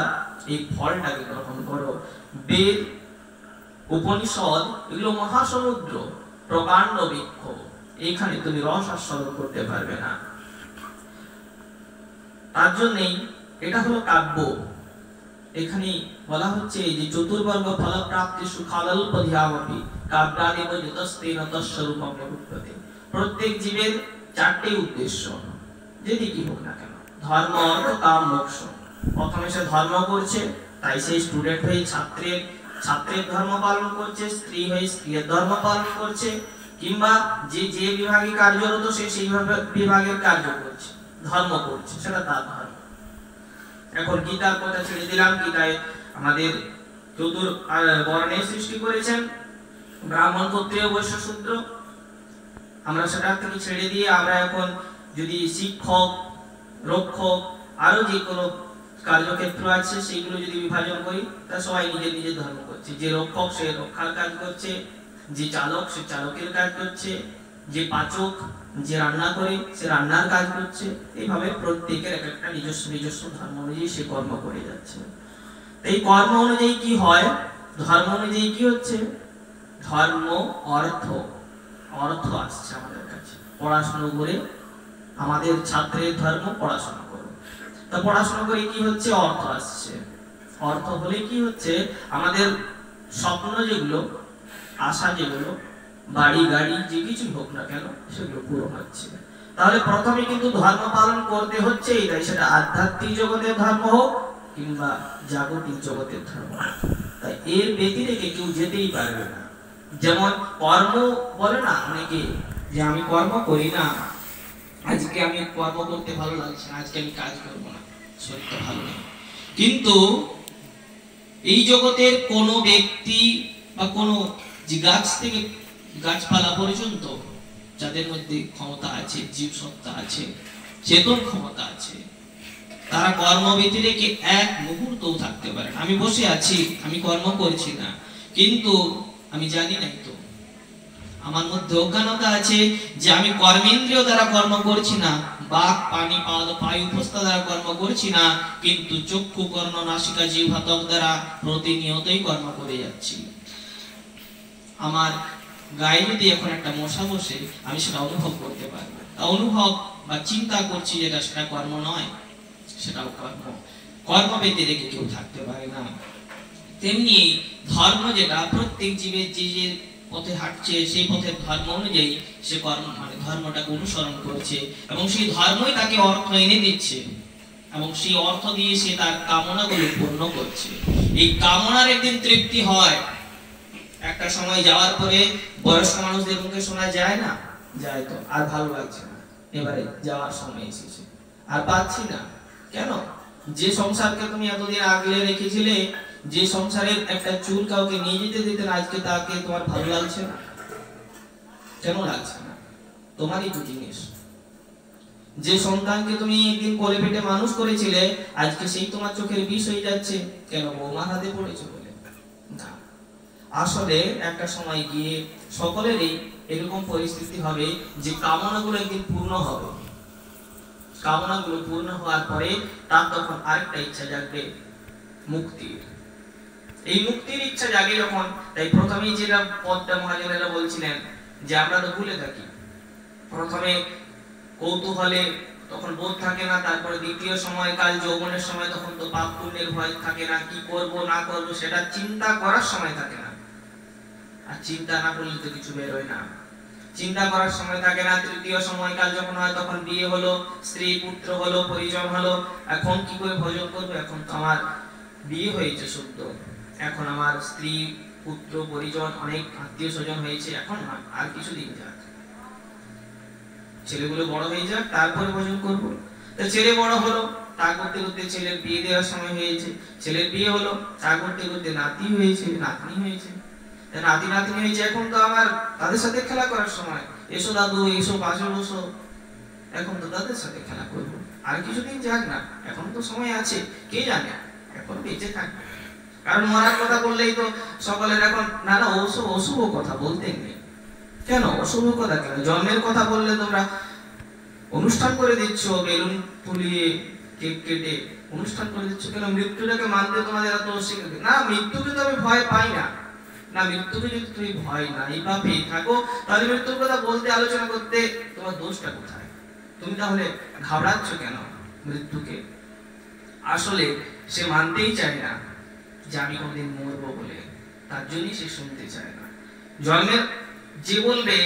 এই ফলটাকে গ্রহণ করো। বেদ, উপনিষদ এগুলো মহাসমুদ্র, প্রকাণ্ড বৃক্ষ, এখানে তুমি রস আস্বাদন করতে পারবে না। তার জন্যই এটা হলো কাব্য। এখানে বলা হচ্ছে যে চতুর্বর্গ ফল প্রাপ্তি সুখালল্পধিয়ামপি কাব্যানিব যতস্তেন তস্বরূপম নিরূপ্যতে। প্রত্যেক জীবের চারটি উদ্দেশ্য, যদি কি হোক না কেন, ধর্ম, অর্থ, কাম, মোক্ষ। প্রথমে সে ধর্ম করছে, তাই সেই স্টুডেন্ট হয়ে ছাত্রের ধর্ম পালন করছে, স্ত্রী হয়ে স্ত্রীর ধর্ম পালন করছে, কিংবা যে যে বিভাগে কার্যরত সে সেই বিভাগের কার্য করছে, ধর্ম করছে, সেটা তার ধর্ম। এখন গীতার কথা ছেড়ে দিলাম। গীতায় আমাদের বর্ণের সৃষ্টি করেছেন, ব্রাহ্মণ, ক্ষত্রিয়, বৈশ্য, শূদ্র। আমরা সেটা থেকে ছেড়ে দিয়ে আমরা এখন যদি শিক্ষক, রক্ষক, আরো যে কোনো কার্যক্ষেত্র আছে সেইগুলো যদি বিভাজন করি, তা সবাই নিজের নিজের ধর্ম করছে। যে রক্ষক সে রক্ষার কাজ করছে, যে চালক সে চালকের কাজ করছে, যে পাচক যে রান্না করে সে রান্নার কাজ করছে। এইভাবে প্রত্যেকের এক একটা নিজস্ব নিজস্ব ধর্ম অনুযায়ী সে কর্ম করে যাচ্ছে। এই কর্ম অনুযায়ী কি হয়, ধর্ম অনুযায়ী কি হচ্ছে, ধর্ম, অর্থ আসছে আমাদের কাছে। পড়াশোনা করে আমাদের ছাত্রের ধর্ম পড়াশোনা করো, তা পড়াশোনা করে কি হচ্ছে, অর্থ আসছে। অর্থ হলে কি হচ্ছে, আমাদের স্বপ্ন যেগুলো, আশা যেগুলো, বাড়ি গাড়ি যে কিছু হোক না কেন, সেগুলো পূরণ হচ্ছে। তাহলে প্রথমে কিন্তু ধর্ম পালন করতে হচ্ছে, তাই সেটা আধ্যাত্মিক জগতের ধর্ম হোক কিংবা জাগতিক জগতের ধর্ম হোক। তাই এর ব্যতিরেকে কেউ যেতেই পারবে না। যেমন কর্ম বলে না অনেকে, যে আমি কর্ম করি না, আজকে আমি কর্ম করতে ভালো লাগছে না, আজকে আমি কাজ করবো না, শরীরটা ভালো নেই। কিন্তু এই জগতের কোনো ব্যক্তি বা কোনো যে গাছ থেকে
গাছপালা পর্যন্ত যাদের মধ্যে ক্ষমতা আছে, জীব সত্তা আছে, চেতন ক্ষমতা আছে, তারা কর্ম ব্যতিরেকে এক মুহূর্তও থাকতে পারে না। আমি বসে আছি, আমি কর্ম করছি না, কিন্তু আমি জানি নাই তো, আমার মধ্যে অজ্ঞানতা আছে যে আমি কর্মেন্দ্রিয় দ্বারা কর্ম করছি না, বাক পানি পাদ পায়ু উপস্থা দ্বারা কর্ম করছি না, কিন্তু চক্ষু কর্ণ নাসিকা জিহ্বা ত্বক দ্বারা প্রতিনিয়তই কর্ম করে যাচ্ছি। আমার গায়ে যদি এখন একটা মশা বসে, আমি সেটা অনুভব করতে পারবো। অনুভব বা চিন্তা করছি যেটা, সেটা কর্ম নয়, সেটাও কর্ম। কর্ম ব্যতিরেকে কেউ থাকতে পারে না। তেমনি ধর্ম যেটা, প্রত্যেক জীবের যে যে পথে হাঁটছে সেই পথের ধর্ম অনুযায়ী সে কর্ম মানে ধর্মটাকে অনুসরণ করছে, এবং সেই ধর্মই তাকে অর্থ এনে দিচ্ছে, এবং সেই অর্থ দিয়ে সে তার কামনাগুলো পূর্ণ করছে। এই কামনার একদিন তৃপ্তি হয়। একটা সময় যাওয়ার পরে বয়স্ক মানুষদের মুখে শোনা যায় না, যায় তো আর ভালো লাগছে না, এবারে যাওয়ার সময় এসেছে, আর পাচ্ছি না। কেন? যে সংসারকে তুমি এতদিন আগলে রেখেছিলে, যে সংসারের একটা চুল কাউকে নিয়ে যেতে দিতে না, আজকে তাকে তোমার ভালো লাগছে না। কেন লাগছে না? তোমারই তো জিনিস। যে সন্তানকে তুমি একদিন কোলে পেটে মানুষ করেছিলে, আজকে সেই তোমার চোখের বিষ হয়ে যাচ্ছে। কেন? বৌমার হাতে পড়েছে বলে না। আসলে একটা সময় গিয়ে সকলেরই এরকম পরিস্থিতি হবে যে কামনাগুলো একদিন পূর্ণ হবে। কামনাগুলো পূর্ণ হওয়ার পরে তার তখন আরেকটা ইচ্ছা জাগবে, মুক্তির। এই মুক্তির ইচ্ছা জাগে যখন, তাই প্রথমেই যেটা পদ্মা মহাজনেরা বলছিলেন যে আমরা তো ভুলে থাকি। প্রথমে কৌতূহলে তখন বোধ থাকে না, তারপরে দ্বিতীয় সময়কাল যৌবনের সময় তখন তো পাপ পুণ্যের ভয় থাকে না, কি করব না করব সেটা চিন্তা করার সময় থাকে না। আর চিন্তা না করলে তো কিছু বেরোয় না, চিন্তা করার সময় থাকে না। তৃতীয় সময়কাল যখন হয়, তখন বিয়ে হলো, স্ত্রী পুত্র হলো, পরিজন হলো, এখন কি করে ভজন করবো? এখন তো আমার বিয়ে হয়েছে শুদ্ধ, এখন আমার স্ত্রী পুত্র পরিজন অনেক আত্মীয় স্বজন হয়েছে, এখন আর কিছুদিন যাক, ছেলেগুলো বড় হয়ে যাক, তারপরে ভজন করবো। তো ছেলে বড় হলো, তা করতে করতে ছেলের বিয়ে দেওয়ার সময় হয়েছে, ছেলের বিয়ে হলো, তা করতে করতে নাতি হয়েছে, নাতনি হয়েছে, নাতি নাতনি হয়েছে, এখন তো আমার তাদের সাথে খেলা করার সময়, এসো দাদু, এসো পাশে বসো, এখন তো তাদের সাথে খেলা করবো। আর কিছুদিন যাক না, এখন তো সময় আছে, কে জানে এখন বেঁচে থাকবে। কারণ মরার কথা বললেই তো সকলের এখন নানা অশুভ কথা বলতে নেই। কেন অশুভ কথা? কেন জন্মের কথা বললে তোমরা অনুষ্ঠান করে দিচ্ছ, বেলুন ফুলিয়ে কেক কেটে অনুষ্ঠান করে দিচ্ছ, কেন মৃত্যুটাকে মানতে তোমাদের এত অস্বীকার? না, মৃত্যুকে তো আমি ভয় পাই না। না, মৃত্যুকে যদি তুমি ভয় নাই বা পেয়ে থাকো, তাহলে মৃত্যুর কথা বলতে আলোচনা করতে তোমার দোষটা কোথায়? তুমি তাহলে ঘাবড়াচ্ছ কেন মৃত্যুকে? আসলে সে মানতেই চায় না যে আমি কোনদিন মরবো বলে, তার জন্যই সে শুনতে চায় না। জন্মের যে বলবে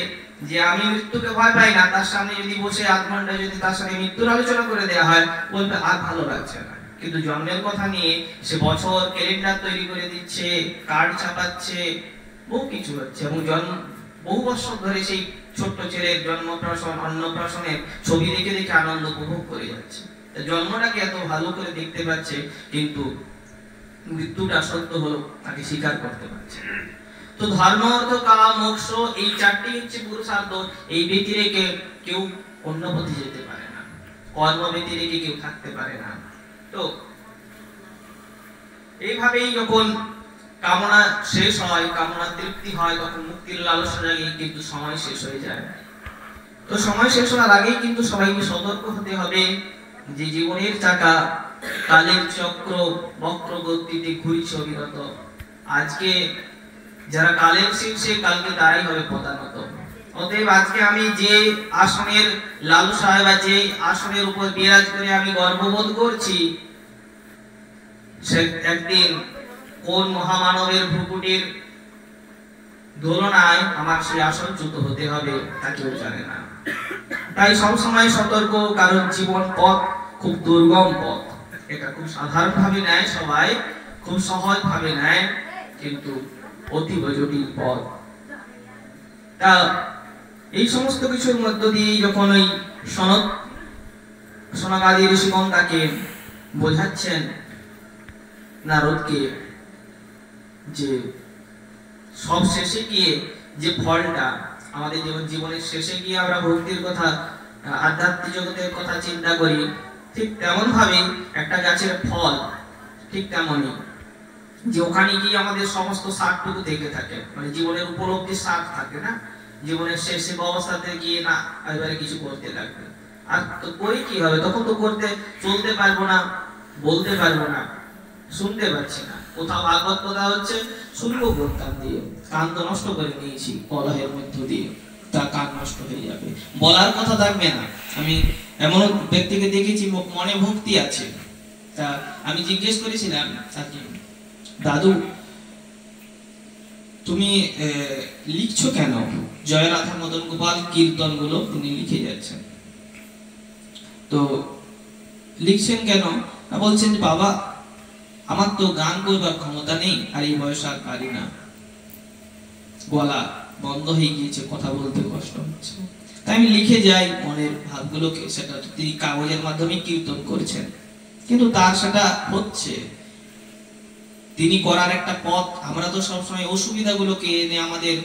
যে আমি মৃত্যুকে ভয় পাই না, তার সামনে যদি বসে আধ ঘন্টা যদি তার সাথে মৃত্যুর আলোচনা করে দেওয়া হয়, বলবে আর ভালো লাগছে না। কিন্তু জন্মের কথা নিয়ে সে বছর ক্যালেন্ডার তৈরি করে দিচ্ছে, কার্ড ছাপাচ্ছে, বহু কিছু হচ্ছে, এবং বহু বছর ধরে সেই ছোট্ট ছেলের জন্মপ্রাশন অন্নপ্রাশনের ছবি দেখে দেখে আনন্দ উপভোগ করে যাচ্ছে। জন্মটাকে এত ভালো করে দেখতে পাচ্ছে, কিন্তু মৃত্যুটা সত্য হলো তাকে স্বীকার করতে পারছে। তো ধর্ম, অর্থ, কাম, মোক্ষ, এই চারটি হচ্ছে পুরুষার্থ। এই ব্যতিরেকে কেউ অন্য পথে যেতে পারে না, কর্ম ব্যতিরেকে কেউ থাকতে পারে না। তো এইভাবেই যখন কামনা শেষ হয়, কামনা তৃপ্তি হয়, তখন মুক্তির লালসা জাগে, কিন্তু সময় শেষ হয়ে যায়। তো সময় শেষ হওয়ার আগেই কিন্তু সবাইকে সতর্ক হতে হবে যে জীবনের চাকা কালের চক্র বক্র গতিতে ঘুরছে অবিরত। আজকে যারা কালের শীর্ষে, কালকে তারাই হবে পদানত। অতএব আজকে আমি যে আসনের লালসায় বা যে আসনের উপর বিরাজ করে আমি গর্ববোধ করছি, সে একদিন কোন মহামানবের ভ্রুকুটির দোলনায় আমার সেই আসনচ্যুত হতে হবে, তা কেউ জানে না। তাই সবসময় সতর্ক, কারণ জীবন পথ খুব দুর্গম পথ। এটা খুব সাধারণ ভাবে নেয়, সবাই খুব সহজ ভাবে নেয়, কিন্তু অতীব জটিল পথ। তা এই সমস্ত কিছুর মধ্য দিয়ে যখন ওই সনকাদি ঋষিগণ তাকে বোঝাচ্ছেন নারদকে যে সব শেষে গিয়ে
যে ফলটা আমাদের জীবনের শেষে গিয়ে আমরা ভক্তির কথা, আধ্যাত্মিক জগতের কথা চিন্তা করি, ঠিক তেমন ভাবে একটা গাছের ফল ঠিক তেমনই, যে ওখানে গিয়ে আমাদের সমস্ত স্বাদটুকু থেকে থাকে, মানে জীবনের উপলব্ধির স্বাদ থাকে না, জীবনের শেষে অবস্থাতে গিয়ে না এবারে কিছু করতে লাগবে। আর তো কই কি হবে, তখন তো করতে চলতে পারবো না, বলতে পারবো না, শুনতে পাচ্ছি না। কোথাও ভাগবত কথা হচ্ছে শুনবো করতাম দিয়ে, কান তো নষ্ট করে নিয়েছি কলহের মধ্য দিয়ে, তা কান নষ্ট হয়ে যাবে, বলার কথা থাকবে না। আমি এমন ব্যক্তিকে দেখেছি মনে ভক্তি আছে, তা আমি জিজ্ঞেস করেছিলাম তাকে, দাদু তুমি লিখছো কেন জয় রাধা মদন গোপাল কীর্তন গুলো তিনি লিখে যাচ্ছেন, তো লিখছেন কেন? বলছেন যে বাবা আমার তো গান করবার ক্ষমতা নেই, আর এই বয়স আর পারি না, গলা বন্ধ হয়ে গিয়েছে, কথা বলতে কষ্ট হচ্ছে, তাই আমি লিখে যাই মনের ভাবগুলোকে, সেটা তিনি কাগজের মাধ্যমে কীর্তন করছেন, কিন্তু তার সেটা হচ্ছে। তিনি করার একটা পথ, আমরা তো সবসময় অসুবিধাগুলোকে এনে আমাদের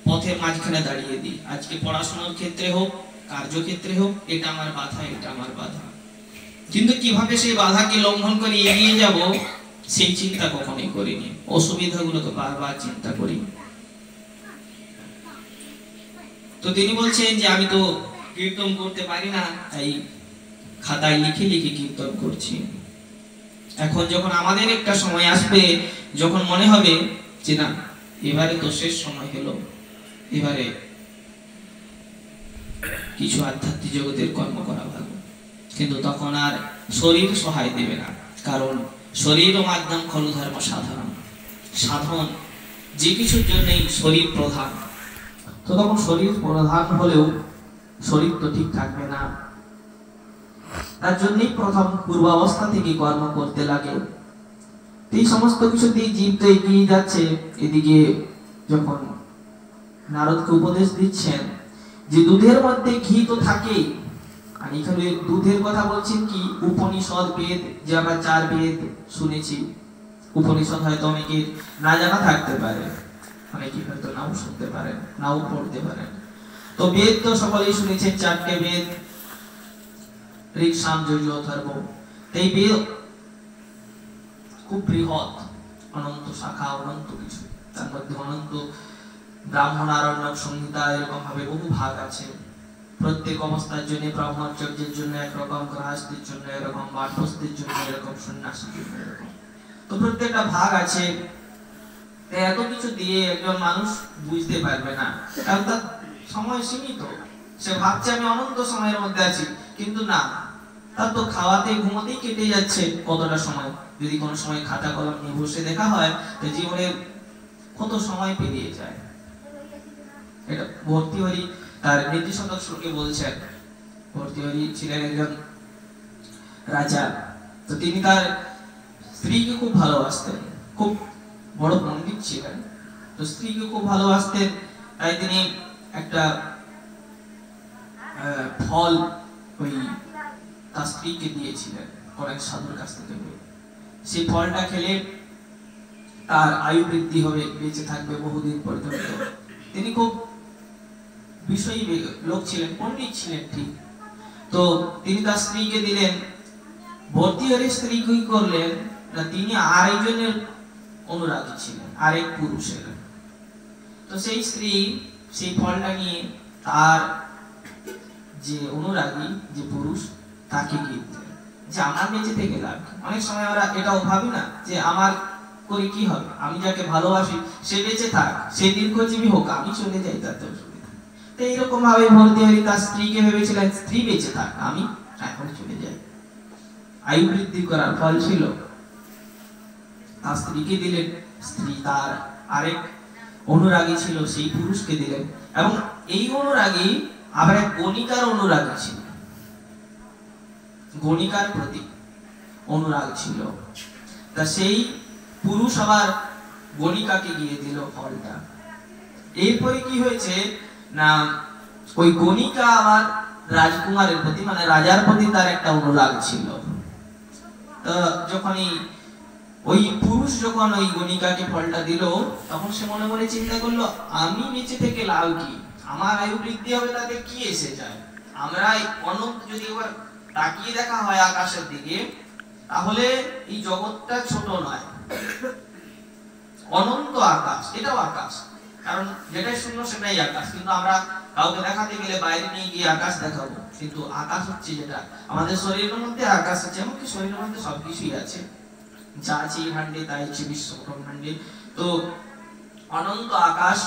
পথের মাঝখানে দাঁড়িয়ে দিই। আজকে পড়াশোনার ক্ষেত্রে হোক, কার্যক্ষেত্রে হোক, এটা আমার বাধা, এটা আমার বাধা, কিন্তু কিভাবে সেই বাধাকে লঙ্ঘন করে এগিয়ে যাব সেই চিন্তা কখনোই করিনি, অসুবিধাগুলোকে বারবার চিন্তা করি। তো তিনি বলছেন যে আমি তো কীর্তন করতে পারি না, তাই খাতায় লিখে লিখে কীর্তন করছি। এখন যখন আমাদের একটা সময় আসবে, যখন মনে হবে যে না এবারে তো শেষ সময় হলো, এবারে কিছু আধ্যাত্মিক জগতের কর্ম করা ভালো, কিন্তু তখন আর শরীর সহায় দেবে না, কারণ শরীর ও মাধ্যম খলু ধর্ম সাধারণ, সাধন যে কিছুর জন্যই শরীর প্রধান, তো তখন শরীর প্রধান হলেও শরীর তো ঠিক থাকবে না, তার জন্যই প্রথম পূর্বাবস্থা থেকে কর্ম করতে লাগে। এই সমস্ত কিছু দিয়ে জীব তো এগিয়ে যাচ্ছে। এদিকে যখন নারদকে উপদেশ দিচ্ছেন যে দুধের মধ্যে ঘি তো থাকেই, আর এখানে দুধের কথা বলছেন কি উপনিষদ বেদ, যে আমরা 4 বেদ শুনেছি, উপনিষদ হয়তো অনেকে না জানা থাকতে পারে, অনেকে হয়তো নাও শুনতে পারেন, নাও পড়তে পারেন। তো বেদ তো সকলেই শুনেছেন, 4টে বেদ, ঋক সাম যজু অথর্ব। এই বেদ খুব বৃহৎ, অনন্ত শাখা, অনন্ত কিছু, তার মধ্যে অনন্ত ব্রাহ্মণ, আরণ্যক, সংহিতা, এরকম ভাবে বহু ভাগ আছে। প্রত্যেক অবস্থার জন্য, ব্রহ্মচর্যের জন্য একরকম, গৃহস্থের জন্য এরকম, বানপ্রস্থের জন্য এরকম, সন্ন্যাসীর জন্য এরকম, তো প্রত্যেকটা ভাগ আছে। এত কিছু দিয়ে একজন মানুষ বুঝতে পারবে না, কারণ তার সময় সীমিত। সে ভাবছে আমি অনন্ত সময়ের মধ্যে আছি, কিন্তু না, তার তো খাওয়াতে ঘুমাতেই কেটে যাচ্ছে কতটা সময়। যদি কোনো সময় খাতা কলম নিয়ে বসে দেখা হয়, তো জীবনের কত সময় পেরিয়ে যায়। এটা ভর্তৃহরি তার নীতিশতক শ্লোকে বলছেন। ভর্তৃহরি ছিলেন একজন রাজা, তো তিনি তার স্ত্রীকে খুব ভালোবাসতেন, খুব বড় পণ্ডিত ছিলেন, তো স্ত্রীকে খুব ভালোবাসতেন। তাই তিনি একটা ফল ওই তার স্ত্রীকে দিয়েছিলেন অনেক সাধুর কাছ থেকে। সেই ফলটা খেলে তার আয়ু বৃদ্ধি হবে, বেঁচে থাকবে বহুদিন পর্যন্ত। তিনি খুব বিষয়ী লোক ছিলেন, পণ্ডিত ছিলেন ঠিক। তো তিনি তার স্ত্রীকে দিলেন। ভর্তৃহরির স্ত্রী কি করলেন না, তিনি আরেকজনের অনুরাগী ছিলেন, আরেক পুরুষের। তো সেই স্ত্রী সেই ফলটা নিয়ে তার যে অনুরাগী, যে পুরুষ, তাকে গিয়ে দিলেন যে আমার বেঁচে থেকে লাভ। অনেক সময় আমরা এটাও ভাবি না যে আমার করে কি হবে, আমি যাকে ভালোবাসি সে বেঁচে থাক, সে দীর্ঘজীবী হোক, আমি চলে যাই, তাতে অসুবিধা। তো এইরকম ভাবে ভর্তৃহরি তার স্ত্রীকে ভেবেছিলেন স্ত্রী বেঁচে থাক, আমি এখন চলে যাই। আয়ু বৃদ্ধি করার ফল ছিল। তার স্ত্রীকে দিলেন, স্ত্রী তার আরেক অনুরাগী ছিল সেই পুরুষকে দিলেন। এবং এই অনুরাগী আবার এক গণিকার অনুরাগী ছিল, গণিকার প্রতি অনুরাগ ছিল। তা সেই পুরুষ আবার গণিকাকে গিয়ে দিল ফলটা। এরপরে কি হয়েছে না, ওই গণিকা আবার রাজকুমারের প্রতি, মানে রাজার প্রতি তার একটা অনুরাগ ছিল। তো যখনই ওই পুরুষ পুরুষ যখন ওই গণিকাকে ফলটা দিল, তখন সে মনে মনে চিন্তা করলো, আমি বেঁচে থেকে লাভ কি, আমার আয়ু বৃদ্ধি হবে তাতে কি এসে যায়। আমরা অনন্ত যদি এবার তাকিয়ে দেখা হয় আকাশের দিকে, তাহলে এই জগৎটা ছোট নয়, অনন্ত আকাশ, এটাও আকাশ। কারণ যেটাই শূন্য সেটাই আকাশ। কিন্তু আমরা কাউকে দেখাতে গেলে বাইরে নিয়ে গিয়ে আকাশ দেখাবো, কিন্তু আকাশ হচ্ছে যেটা আমাদের শরীরের মধ্যে আকাশ আছে, এমনকি শরীরের মধ্যে সবকিছুই আছে, যা আছে এই ভান্ডে তাই হচ্ছে বিশ্ব ব্রহ্মাণ্ডে। তো অনন্ত আকাশ।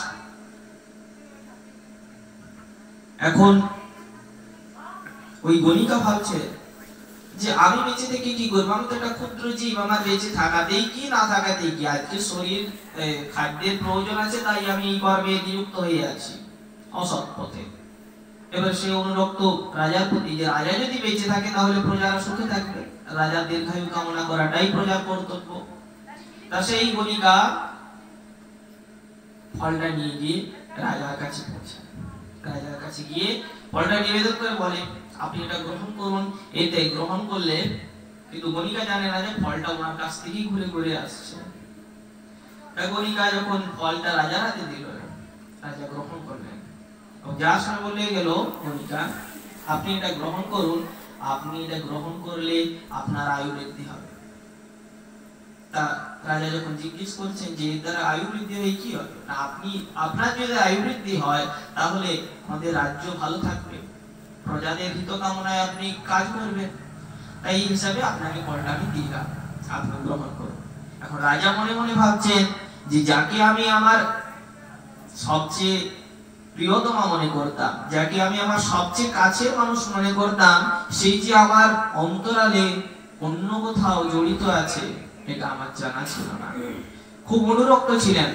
এখন ওই গণিকা ভাবছে যে আমি বেঁচে থেকে কি করবো, আমি তো একটা ক্ষুদ্র জীব, আমার বেঁচে থাকাতেই কি না থাকাতেই কি, আজকে শরীর খাদ্যের প্রয়োজন আছে তাই আমি এই কর্মে নিযুক্ত হয়ে আছি অসৎ পথে। এবার সে অনুরক্ত রাজার প্রতি, যে রাজা যদি বেঁচে থাকে তাহলে প্রজারা সুখে থাকবে, রাজার দীর্ঘায়ু কামনা করাটাই প্রজার কর্তব্য। তা সেই গণিকা ফলটা নিয়ে গিয়ে রাজার কাছে পৌঁছায়। রাজার কাছে গিয়ে ফলটা নিবেদন করে বলে, আপনি এটা গ্রহণ করুন। এতে গ্রহণ করলে, কিন্তু গণিকা জানে না যে ফলটা ওনার কাছ থেকেই ঘুরে ঘুরে আসছে। গণিকা যখন ফলটা রাজার হাতে দিল, রাজা গ্রহণ করলেন। যার সঙ্গে বলে গেল গণিকা, আপনি এটা গ্রহণ করুন, আপনি এটা গ্রহণ করলে আপনার আয়ু বৃদ্ধি হবে। তা রাজা যখন জিজ্ঞেস করছেন যে এর দ্বারা আয়ু বৃদ্ধি হয় কি হবে, আপনি, আপনার যদি আয়ু বৃদ্ধি হয় তাহলে আমাদের রাজ্য ভালো থাকবে, প্রজাদের হিত কামনায় আপনি কাজ করবেন, তাই এই হিসাবে আপনাকে ফলটা আমি দিলাম, আপনি গ্রহণ করুন। এখন রাজা মনে মনে ভাবছেন যে যাকে আমি আমার সবচেয়ে প্রিয়তমা মনে করতাম, যাকে আমি আমার সবচেয়ে কাছের মানুষ মনে করতাম, সেই যে আমার অন্তরালে অন্য কোথাও জড়িত আছে, এটা আমার জানা ছিল না। খুব অনুরক্ত ছিলেন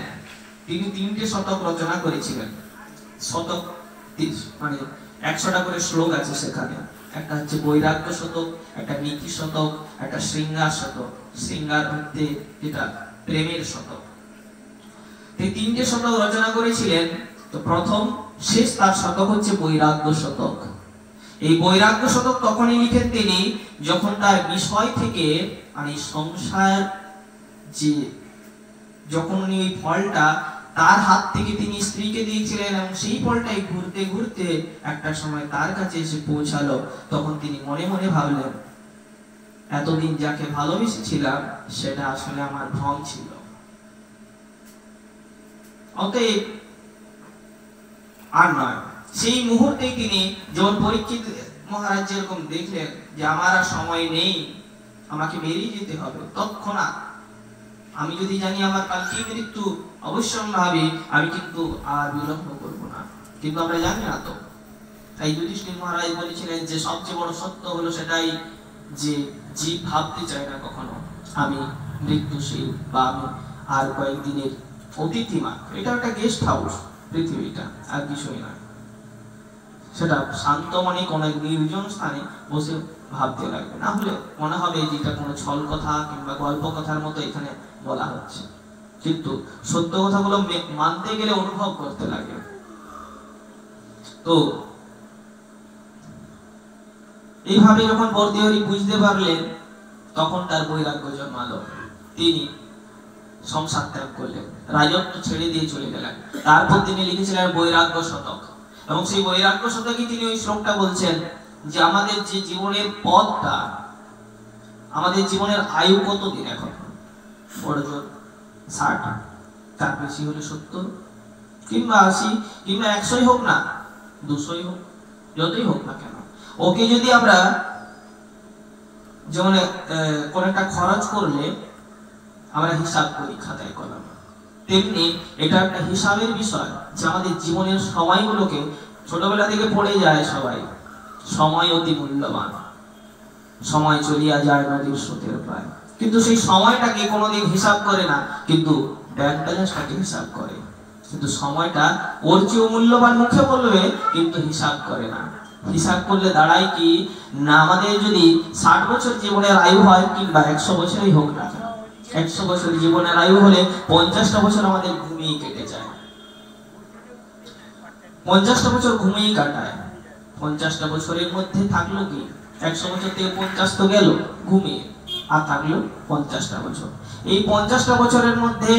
তিনি, 3টে শতক রচনা করেছিলেন। শতক মানে 100টা করে শ্লোক আছে সেখানে। একটা হচ্ছে বৈরাগ্য শতক, একটা নীতি শতক, একটা শৃঙ্গার শতক। শৃঙ্গার হচ্ছে যেটা প্রেমের শতক। এই 3টে শতক রচনা করেছিলেন। তো প্রথম শেষ তার শতক হচ্ছে বৈরাগ্য শতক। এই বৈরাগ্য শতক তখনই লিখেন তিনি যখন তার বিষয় থেকে, মানে সংসার, যে যখন উনি ওই ফলটা তার হাত থেকে তিনি স্ত্রীকে দিয়েছিলেন এবং সেই ফলটাই ঘুরতে ঘুরতে একটা সময় তার কাছে এসে পৌঁছালো, তখন তিনি মনে মনে ভাবলেন, এতদিন যাকে ভালোবেসেছিলাম সেটা আসলে আমার ভ্রম ছিল। অতএব আর নয়। সেই মুহূর্তেই তিনি যখন পরীক্ষিত মহারাজ যেরকম দেখলেন যে আমার আর সময় নেই, আমাকে বেরিয়ে যেতে হবে তৎক্ষণাৎ, আমি যদি জানি আমার কালকে মৃত্যু অবশ্যম্ভাবী, আমি কিন্তু আর বিলম্ব করব না। কিন্তু আমরা জানি না তো। তাই যুধিষ্ঠির মহারাজ বলেছিলেন যে সবচেয়ে বড় সত্য হলো সেটাই যে জীব ভাবতে চায় না কখনো আমি মৃত্যুশীল, বা আমি আর কয়েকদিনের অতিথি মাত্র। এটা একটা গেস্ট হাউস পৃথিবীটা, আর কিছুই না। সেটা শান্ত মনে কোন এক নির্জন স্থানে বসে ভাবতে লাগবে, না হলে মনে হবে যেটা কোনো ছল কথা কিংবা গল্প কথার মতো এখানে বলা হচ্ছে। কিন্তু সত্য কথাগুলো মানতে গেলে অনুভব করতে লাগে। তো এইভাবে যখন বরদেহরি বুঝতে পারলেন, তখন তার বৈরাগ্য জন্মালো। তিনি সংসার ত্যাগ করলেন, রাজত্ব ছেড়ে দিয়ে চলে গেলেন। তারপর তিনি লিখেছিলেন বৈরাগ্য শতক, এবং সেই বৈরাগ্য শতকে তিনি ওই শ্লোকটা বলছেন যে আমাদের যে জীবনের পথটা, আমাদের জীবনের আয়ু কতদিন এখন, বড় জোর 60, তার বেশি হলে 70 কিংবা 80 কিংবা 100ই হোক না, 200ই হোক, যতই হোক না কেন, ওকে যদি আমরা যেমন কোন একটা খরচ করলে আমরা হিসাব করি খাতায় কলম, তেমনি এটা একটা হিসাবের বিষয় যে আমাদের জীবনের সময়গুলোকে, ছোটবেলা থেকে পড়ে যায় সবাই, সময় অতি মূল্যবান, সময় চলিয়া যায় নদীর স্রোতের প্রায়, কিন্তু সেই সময়টাকে কোনোদিন হিসাব করে না, কিন্তু ব্যাংক ব্যালেন্সটাকে হিসাব করে। কিন্তু সময়টা ওর চেয়েও মূল্যবান মুখে বলবে, কিন্তু হিসাব করে না। হিসাব করলে দাঁড়ায় কি না, আমাদের যদি 60 বছর জীবনের আয়ু হয় কিংবা 100 বছরই হোক না, 100 বছর জীবনের আয়ু হলে 50টা বছর আমাদের ঘুমিয়ে কেটে যায়। 50টা বছর ঘুমিয়ে কাটায়। 50টা বছরের মধ্যে থাকলো কি, 100 বছর থেকে 50 তো গেল ঘুমিয়ে, আর থাকলো 50টা বছর। এই 50টা বছরের মধ্যে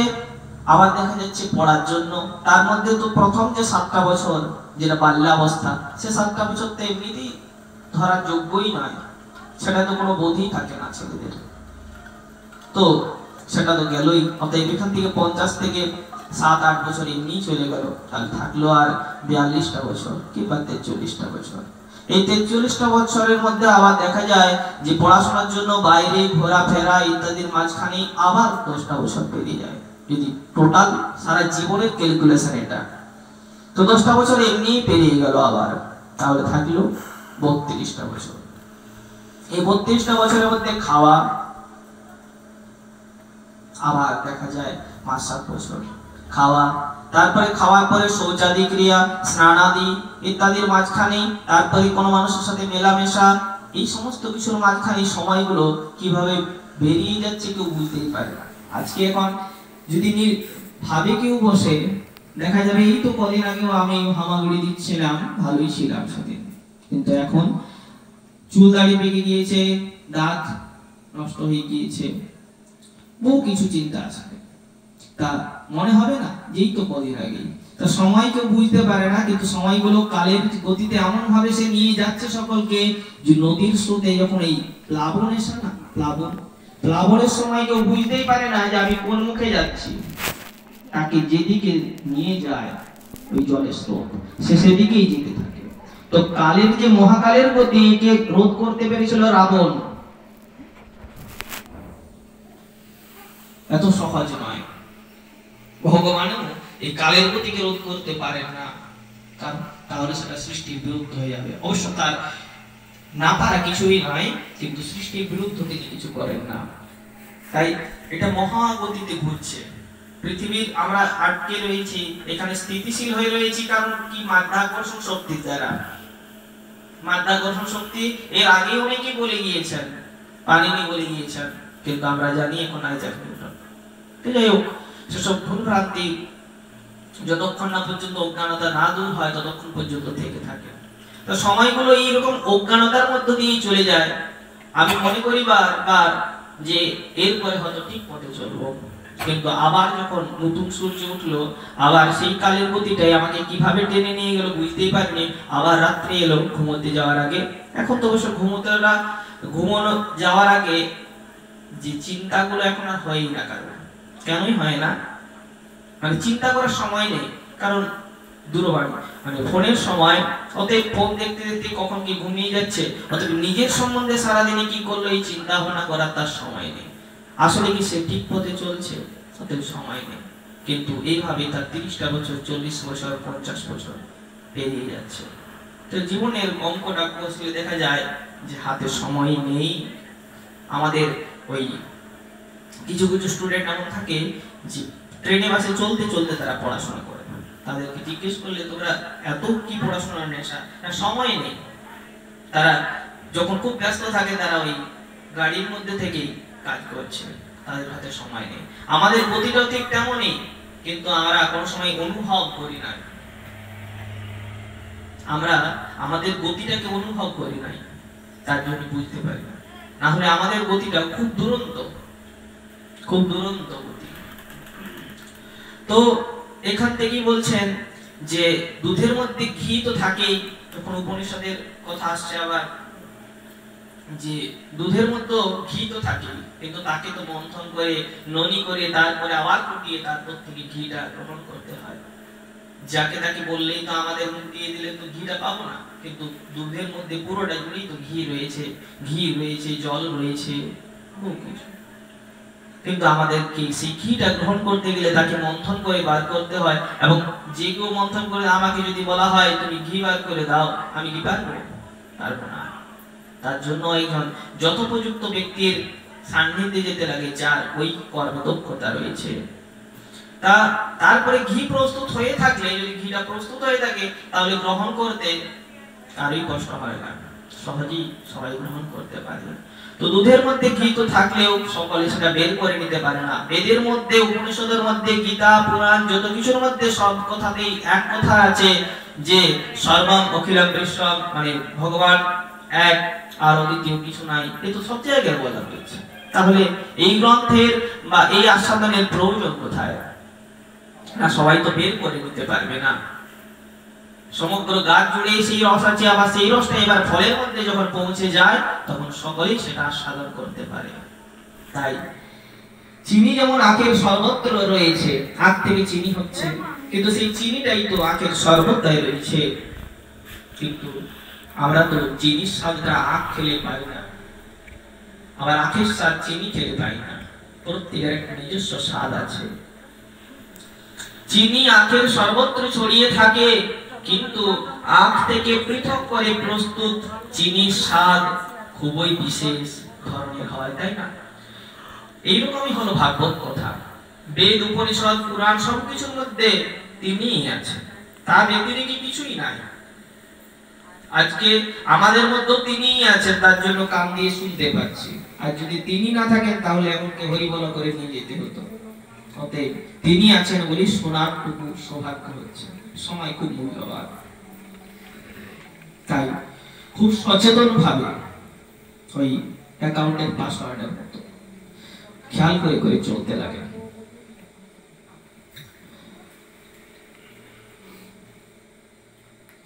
আবার দেখা যাচ্ছে পড়ার জন্য, তার মধ্যে তো প্রথম যে 7টা বছর যেটা বাল্যাবস্থা, সে 7টা বছর তো এমনিতেই ধরার যোগ্যই নয়, সেটা তো কোনো বোধই থাকে না ছেলেদের, তো সেটা তো গেলই। অতএব এখান থেকে 50 থেকে 7-8 বছর এমনি চলে গেল, তাহলে থাকলো আর 42টা বছর কিংবা 43টা বছর। এই 43টা বছরের মধ্যে আবার দেখা যায় যে পড়াশোনার জন্য বাইরে ঘোরাফেরা ইত্যাদির মাঝখানে আবার 10টা বছর পেরিয়ে যায়, যদি টোটাল সারা জীবনের ক্যালকুলেশন এটা, তো 10টা বছর এমনি পেরিয়ে গেল আবার, তাহলে থাকলো 32টা বছর। এই 32টা বছরের মধ্যে খাওয়া আবার দেখা যায় 5-7 বছর খাওয়া, তারপরে খাওয়ার পরে শৌচাদি ক্রিয়া, স্নানাদি ইত্যাদির মাঝখানে, তারপরে কোনো মানুষের সাথে মেলামেশা, এই সমস্ত কিছুর মাঝখানে সময়গুলো কিভাবে বেরিয়ে যাচ্ছে কেউ বুঝতেই পারে না। আজকে এখন যদি ভাবে কেউ বসে, দেখা যাবে এই তো কদিন আগেও আমি হামাগুড়ি দিচ্ছিলাম, ভালোই ছিলাম সেদিন, কিন্তু এখন চুল দাড়ি পেকে গিয়েছে, দাঁত নষ্ট হয়ে গিয়েছে, বহু কিছু চিন্তা আছে, তা মনে হবে না যেই তো কদিন আগে। তা সময় কেউ বুঝতে পারে না, কিন্তু সময়গুলো কালের গতিতে এমন ভাবে সে নিয়ে যাচ্ছে সকলকে, যে নদীর স্রোতে যখন এই প্লাবন এসে না, প্লাবনের সময় কেউ বুঝতেই পারে না যে আমি কোন মুখে যাচ্ছি, তাকে যেদিকে নিয়ে যায় ওই জলের স্রোত, সে সেদিকেই যেতে থাকে। তো কালের যে মহাকালের গতিকে রোধ করতে পেরেছিল রাবণ, এত সহজ নয়। ভগবানও এই কালের গতিকে রোধ করতে পারেন না, কারণ তাহলে সেটা সৃষ্টির বিরুদ্ধ হয়ে যাবে। অবশ্য তার না পারা কিছুই নয়, কিন্তু সৃষ্টির বিরুদ্ধ তিনি কিছু করেন না, তাই এটা মহাগতিতে ঘুরছে। পৃথিবীর আমরা আটকে রয়েছি, এখানে স্থিতিশীল হয়ে রয়েছি, কারণ কি? মাধ্যাকর্ষণ শক্তির দ্বারা। মাধ্যাকর্ষণ শক্তি এর আগে অনেকে বলে গিয়েছেন, পানিনি বলে গিয়েছেন, কিন্তু আমরা জানি এখন আইজাক নিউটন। যাই হোক, সেসব ভুল ভ্রান্তি যতক্ষণ না পর্যন্ত অজ্ঞানতা না দূর হয় ততক্ষণ পর্যন্ত থেকে থাকে। তো সময়গুলো এইরকম অজ্ঞানতার মধ্য দিয়ে চলে যায়। আমি মনে করি বারবার যে এরপরে হয়তো ঠিক পথে চলবো, কিন্তু আবার যখন নতুন সূর্য উঠলো, আবার সেই কালের গতিটাই আমাকে কিভাবে টেনে নিয়ে গেল বুঝতেই পারিনি। আবার রাত্রি এলো ঘুমোতে যাওয়ার আগে। এখন তো অবশ্য ঘুমানো যাওয়ার আগে যে চিন্তাগুলো এখন আর হয়ই না, কারণ কেনই হয় না, মানে চিন্তা করার সময় নেই, কারণ দূরবাণী মানে ফোনের সময়, অতএব ফোন দেখতে দেখতে কখন কি ঘুমিয়ে যাচ্ছে, অতএব নিজের সম্বন্ধে সারাদিনে কি করলো এই চিন্তা ভাবনা করার তার সময় নেই। আসলে কি সে ঠিক পথে চলছে? অতএব সময় নেই, কিন্তু এইভাবে তার 30টা বছর, 40 বছর, 50 বছর পেরিয়ে যাচ্ছে। তো জীবনের অঙ্কটা কষলে দেখা যায় যে হাতে সময় নেই। আমাদের ওই কিছু কিছু স্টুডেন্ট এমন থাকে যে ট্রেনে বাসে চলতে চলতে তারা পড়াশোনা করে, তাদেরকে জিজ্ঞেস করলে তোমরা এত কি পড়াশোনার নেশা? না, সময় নেই। তারা যখন খুব ব্যস্ত থাকে তারা ওই গাড়ির মধ্যে থেকেই কাজ করছে, তাদের হাতে সময় নেই। আমাদের গতিটাও ঠিক তেমনই, কিন্তু আমরা কোনো সময় অনুভব করি না। আমরা আমাদের গতিটাকে অনুভব করি নাই, তার জন্য বুঝতে পারি না। না হলে আমাদের গতিটা খুব দুরন্ত, খুব দুরন্ত গতি। তো এখান থেকেই বলছেন যে দুধের মধ্যে ঘি তো থাকেই। তখন উপনিষদের কথা আসছে আবার যে দুধের মধ্যে ঘি তো থাকে, কিন্তু তাকে তো মন্থন করে ননি করে তারপরে আবার ফুটিয়ে তারপর থেকে ঘিটা গ্রহণ করতে হয়। যাকে তাকে বললেই তো আমাদের মুখ দিয়ে দিলে তো ঘিটা পাবো না, কিন্তু দুধের মধ্যে পুরোটা জুড়েই তো ঘি রয়েছে, জল রয়েছে, বহু কিছু। কিন্তু আমাদেরকে সেই ঘিটা গ্রহণ করতে গেলে তাকে মন্থন করে বার করতে হয়, এবং যে কেউ মন্থন করে আমাকে যদি বলা হয় তুমি ঘি বার করে দাও, আমি কি পারবো? পারবো না। তার জন্য একজন যথোপযুক্ত ব্যক্তির সান্নিধ্যে যেতে লাগে, যার ওই কর্মদক্ষতা রয়েছে। তারপরে ঘি প্রস্তুত হয়ে থাকলে, যদি ঘিটা প্রস্তুত হয়ে থাকে, তাহলে গ্রহণ করতে কারোই কষ্ট হয় না, সহজেই সবাই গ্রহণ করতে পারে। তো দুধের মধ্যে ঘি তো থাকলেও সকলে সেটা বের করে নিতে পারে না। বেদের মধ্যে, উপনিষদের মধ্যে, গীতা, পুরাণ, যত কিছুর মধ্যে সব কথাতেই এক কথা আছে যে সর্বম অখিলম বিশ্বম, মানে ভগবান এক, আর দ্বিতীয় কিছু নাই। এ তো সব জায়গায় বলা হয়েছে। তাহলে এই গ্রন্থের বা এই আস্বাদনের প্রয়োজন কোথায়? না সবাই তো বের করে নিতে পারবে না। সমগ্র গাছ জুড়ে সেই রস আছে, আবার সেই রসটা এবার ফলের মধ্যে যখন পৌঁছে যায় তখন সকলেই সেটা আস্বাদন করতে পারে। তাই চিনি যেমন আখের সর্বত্র রয়েছে, আখ থেকে চিনি হচ্ছে, কিন্তু সেই চিনিটাই তো আখের সর্বত্রই রয়েছে। কিন্তু আমরা তো চিনির স্বাদটা আখ খেলে পাই না, আবার আখের স্বাদ চিনি খেলে পাই না। প্রত্যেকের একটা নিজস্ব স্বাদ আছে। চিনি আখের সর্বত্র ছড়িয়ে থাকে, কিন্তু আখ থেকে পৃথক করে প্রস্তুত চিনির স্বাদ খুবই বিশেষ ধরনের হয়, তাই না? এইরকমই হলো ভাগবত কথা। বেদ, উপনিষদ, পুরাণ সবকিছুর মধ্যে তিনিই আছেন, তার ব্যতিরেকে কিছুই নাই। আজকে আমাদের মধ্যে তিনিই আছেন, তার জন্য কান দিয়ে শুনতে পাচ্ছি। আর যদি তিনি না থাকেন তাহলে এমনকি হরিবলা করে নিয়ে যেতে হতো। অতএব তিনি আছেন বলে শোনার টুকু সৌভাগ্য হচ্ছে। সময় খুব মূল্যবান, তাই খুব সচেতন ভাবে ওই অ্যাকাউন্টের পাসওয়ার্ডের মতো খেয়াল করে করে চলতে লাগে।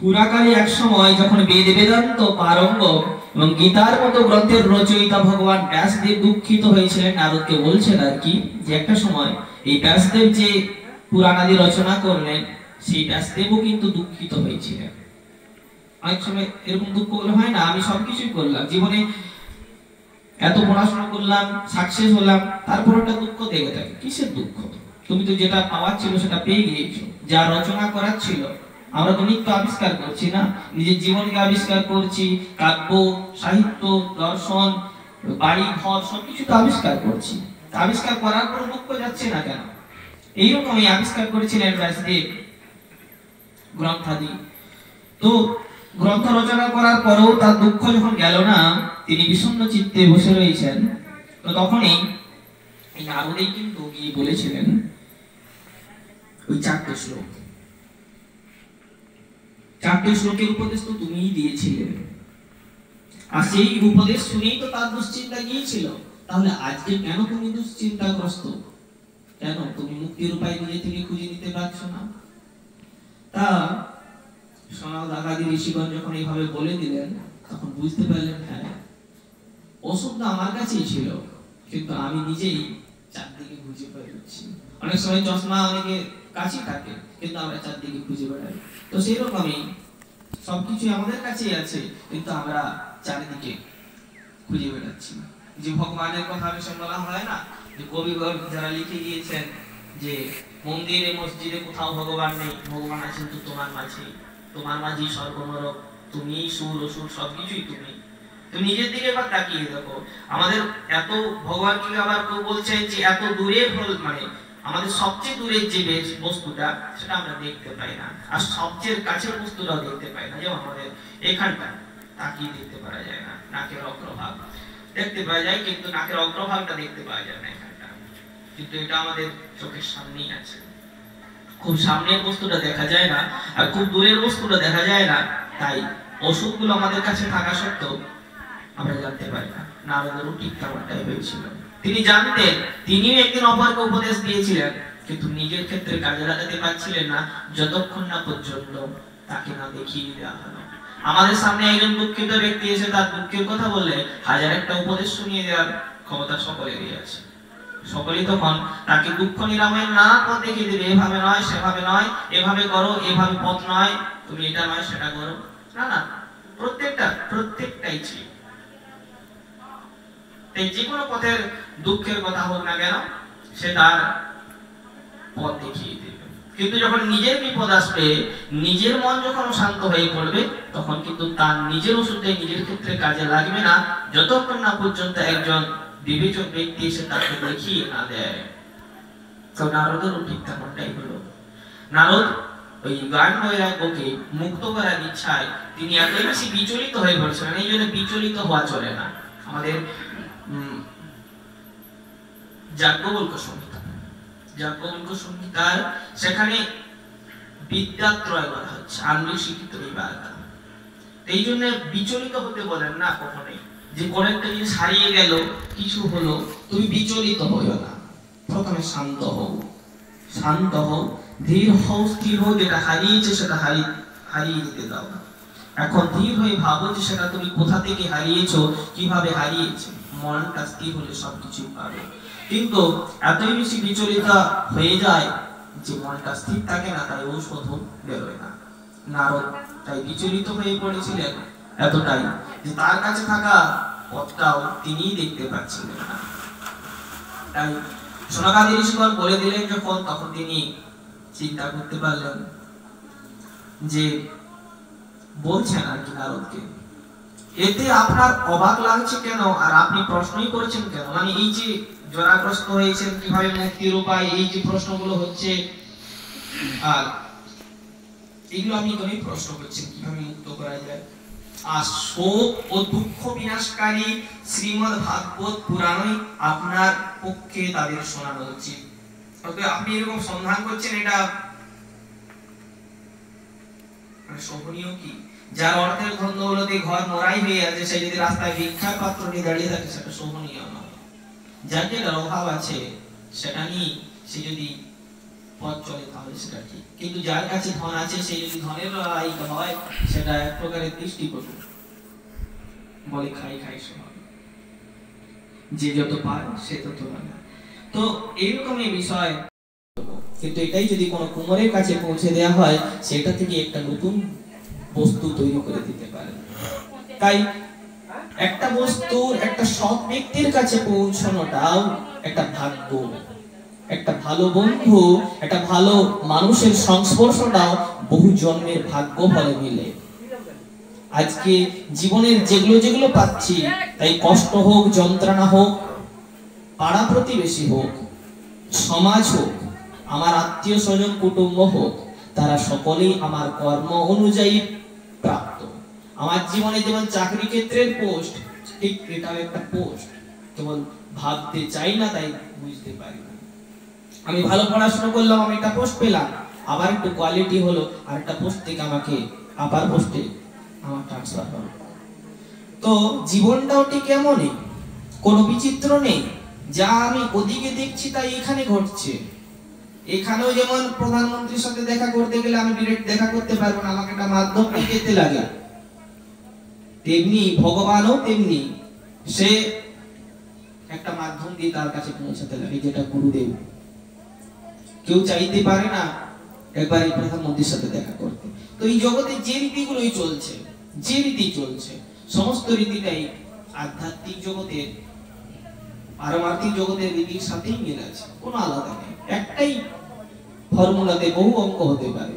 পুরাকালে এক সময় যখন বেদ বেদান্ত পারঙ্গম এবং গীতার মতো গ্রন্থের রচয়িতা ভগবান ব্যাসদেব দুঃখিত হয়েছিলেন, নারদকে বলছেন আর কি, যে একটা সময় এই ব্যাসদেব যে পুরাণ আদি রচনা করলেন সেই ব্যাসদেবও কিন্তু দুঃখিত হয়েছিলেন। অনেক সময় এরকম দুঃখ হয় না, আমি সবকিছুই করলাম জীবনে, এত পড়াশোনা করলাম, সাকসেস হলাম, তারপর একটা দুঃখ দেখে থাকে। কিসের দুঃখ? তুমি তো যেটা পাওয়ার ছিল সেটা পেয়ে গিয়েছো, যা রচনা করার ছিল। আমরা তো নিত্য আবিষ্কার করছি না, নিজের জীবনকে আবিষ্কার করছি, কাব্য, সাহিত্য, দর্শন, বাড়ি ঘর সবকিছু তো আবিষ্কার করছি। আবিষ্কার করার পর দুঃখ যাচ্ছে না কেন? এইরকমই আবিষ্কার করেছিলেন ব্যাসদেব গ্রন্থাদি। তো গ্রন্থ রচনা করার পরেও তার দুঃখ যখন গেল না, তিনি বিষণ্ণ চিত্তে বসে রয়েছেন, তো তখনই এই নারদেই কিন্তু গিয়ে বলেছিলেন ওই চারটে শ্লোক। চারটে শ্লোকের উপদেশ তো তুমিই দিয়েছিলে, আর সেই উপদেশ শুনেই তো তার দুশ্চিন্তা গিয়েছিল। তাহলে আজকে কেন তুমি দুশ্চিন্তাগ্রস্ত? কেন তুমি মুক্তির উপায় নিজে থেকে খুঁজে নিতে পারছো না? তা সনাতন দাদাদি ঋষিগণ যখন এইভাবে বলে দিলেন, তখন বুঝতে পারলেন হ্যাঁ, ওষুধটা আমার কাছেই ছিল, কিন্তু আমি নিজেই চারদিকে খুঁজে বেড়াচ্ছি। অনেক সময় চশমা অনেকে কাছে থাকে, কিন্তু আমরা চারদিকে খুঁজে বেড়াই। তো সেই রকমই সবকিছু আমাদের কাছেই আছে, কিন্তু আমরা চারিদিকে খুঁজে বেড়াচ্ছি। যে ভগবানের কথা ভীষণ বলা হয় না, যে কবিগণ যারা লিখে গিয়েছেন যে মন্দিরে মসজিদে কোথাও ভগবান নেই, ভগবান আছেন তো তোমার মাঝে, তোমার মাঝেই স্বর্গনরক, তুমি সুর অসুর সবকিছুই তুমি। তুমি নিজের দিকে এবার তাকিয়ে দেখো, আমাদের এত ভগবানকে আবার কেউ বলছেন যে এত দূরের হল, মানে আমাদের সবচেয়ে দূরের যে বস্তুটা সেটা আমরা দেখতে পাই না, আর সবচেয়ে কাছের বস্তুটাও দেখতে পাই না। যেমন আমাদের এখানটা তাকিয়ে দেখতে পারা যায় না, নাকের অগ্রভাগ দেখতে পাওয়া যায়, কিন্তু নাকের অগ্রভাগটা দেখতে পাওয়া যায় না এখানটা, কিন্তু এটা আমাদের চোখের সামনেই আছে। খুব সামনের বস্তুটা দেখা যায় না, আর খুব দূরের বস্তুটা দেখা যায় না। তাই ওষুধগুলো আমাদের কাছে থাকা সত্ত্বেও আমরা জানতে পারি না। নারদেরও ঠিক তেমনটাই হয়েছিল। তিনি জানতেন, তিনিও একদিন অপরকে উপদেশ দিয়েছিলেন, কিন্তু নিজের ক্ষেত্রে কাজে লাগাতে পারছিলেন না, যতক্ষণ না পর্যন্ত তাকে না দেখিয়ে দেওয়া হলো। আমাদের সামনে একজন দুঃখিত ব্যক্তি এসে তার দুঃখের কথা বললে হাজার একটা উপদেশ শুনিয়ে দেওয়ার ক্ষমতা সকলেরই আছে। সকলেই তখন তাকে দুঃখ নিরাময়ের না পথ দেখিয়ে দেবে, এভাবে নয় সেভাবে নয়, এভাবে করো, এভাবে পথ নয়, তুমি এটা নয় সেটা করো। না না, প্রত্যেকটাই ঠিক। যে কোনো পথের দুঃখের কথা হোক না কেন, সে তার পথ দেখিয়ে দেবে। কিন্তু যখন নিজের বিপদ আসবে, নিজের মন যখন শান্ত হয়ে পড়বে, তখন কিন্তু তার নিজের ওষুধটাই নিজের ক্ষেত্রে কাজে লাগবে না, যতক্ষণ না পর্যন্ত একজন বিবেচক ব্যক্তি এসে তাকে দেখিয়ে না দেয়। তো নারদেরও ঠিক তেমনটাই হলো। নারদ ওই জ্ঞান বৈরাগ্যকে মুক্ত করার ইচ্ছায় তিনি এত বেশি বিচলিত হয়ে পড়ছিলেন। এই জন্য বিচলিত হওয়া চলে না। আমাদের যাজ্ঞবল্ক্য সংহিতার সেখানে বিদ্যাত্রয় বলা হচ্ছে, আন্বিক শিক্ষিত বিভাগ। এই জন্য বিচলিত হতে বলেন না কখনোই। যে কোনো একটা জিনিস হারিয়ে গেল, কিছু হলো, তুমি বিচলিত হইও না। প্রথমে শান্ত হও, শান্ত হও, ধীর হও, স্থির হও। যেটা হারিয়েছে সেটা হারিয়ে দিতে দাও। এখন ধীর হয়ে ভাবো যে সেটা তুমি কোথা থেকে হারিয়েছো, কিভাবে হারিয়েছো। মনটা স্থির হলে সবকিছু পাবে। কিন্তু এতই বেশি বিচলিত হয়ে যায় যে মনটা স্থির থাকে না, তাই ঔষধও বেরোয় না। নারদ তাই বিচলিত হয়ে পড়েছিলেন এতটাই যে তার কাছে থাকা পথটাও তিনি দেখতে পাচ্ছিলেন না। তাই সনকাদি ঋষিগণ বলে দিলেন যখন, তখন তিনি চিন্তা করতে পারলেন যে বলছেন আর কি নারদকে, এতে আপনার অবাক লাগছে কেন আর আপনি প্রশ্নই করছেন কেন? মানে এই যে জ্বরাগ্রস্ত হয়েছেন, কিভাবে মুক্তির উপায়, এই যে প্রশ্নগুলো হচ্ছে, আর এগুলো আপনি কেন প্রশ্ন করছেন কিভাবে মুক্ত করা যায়? আর শোক ও দুঃখ বিনাশকারী শ্রীমদ্ ভাগবত পুরাণই আপনার পক্ষে তাদের শোনানো উচিত। আপনি এরকম সন্ধান করছেন, এটা শোভনীয় কি? যার অর্থের ধন্দৌলতে ঘর মরাই হয়ে আছে, সে যদি রাস্তায় ভিক্ষার পাত্র নিয়ে দাঁড়িয়ে থাকে, সেটা শোভনীয় নয়। যার যেটার অভাব আছে সেটা নিয়ে সে যদি পথ চলে তাহলে সেটা ঠিক, কিন্তু যার কাছে ধন আছে সে যদি ধনের লড়াই হয়, সেটা এক প্রকারের দৃষ্টিকটু। বলে খাই খাই সমান, যে যত পায় সে তত না। তো এইরকমই বিষয়। কিন্তু এটাই যদি কোনো কুমোরের কাছে পৌঁছে দেওয়া হয়, সেটা থেকে একটা নতুন বস্তু তৈরি করে দিতে পারে। তাই একটা বস্তু একটা সৎ ব্যক্তির কাছে পৌঁছানোটাও একটা ভাগ্য। একটা ভালো বন্ধু, একটা ভালো মানুষের সংস্পর্শটাও বহু জন্মের ভাগ্য ফলে মিলে। আজকে জীবনের যেগুলো যেগুলো পাচ্ছি, তাই কষ্ট হোক, যন্ত্রণা হোক, পাড়া প্রতিবেশী হোক, সমাজ হোক, আমার আত্মীয় স্বজন কুটুম্ব হোক, তারা সকলেই আমার কর্ম অনুযায়ী প্রাপ্ত। আমার জীবনে যেমন চাকরি ক্ষেত্রের পোস্ট, ঠিক এটাও একটা পোস্ট, কেবল ভাবতে চাই না তাই বুঝতে পারি না। আমি ভালো পড়াশোনা করলাম, আমি একটা পোস্ট পেলাম, আবার একটু কোয়ালিটি হলো, আর একটা পোস্ট থেকে আমাকে আবার পোস্টে আমার ট্রান্সফার হলো। তো জীবনটাও ঠিক এমনই, কোনো বিচিত্র নেই। যা আমি ওদিকে দেখছি তাই এখানে ঘটছে। এখানেও যেমন প্রধানমন্ত্রীর সাথে দেখা করতে গেলে আমি ডিরেক্ট দেখা করতে পারবো না, আমাকে একটা মাধ্যম দিয়ে যেতে লাগে। তেমনি ভগবানও তেমনি, সে একটা মাধ্যম দিয়ে তার কাছে পৌঁছাতে লাগে, যেটা গুরুদেব। কেউ চাইতে পারে না একবার এই প্রধানমন্ত্রীর সাথে দেখা করতে। তো এই জগতে যে রীতিগুলোই চলছে, যে রীতি চলছে, সমস্ত রীতিটাই আধ্যাত্মিক জগতের, পারমার্থিক জগতের রীতির সাথেই মিল আছে, কোনো আলাদা নেই। একটাই ফর্মুলাতে বহু অঙ্ক হতে পারে,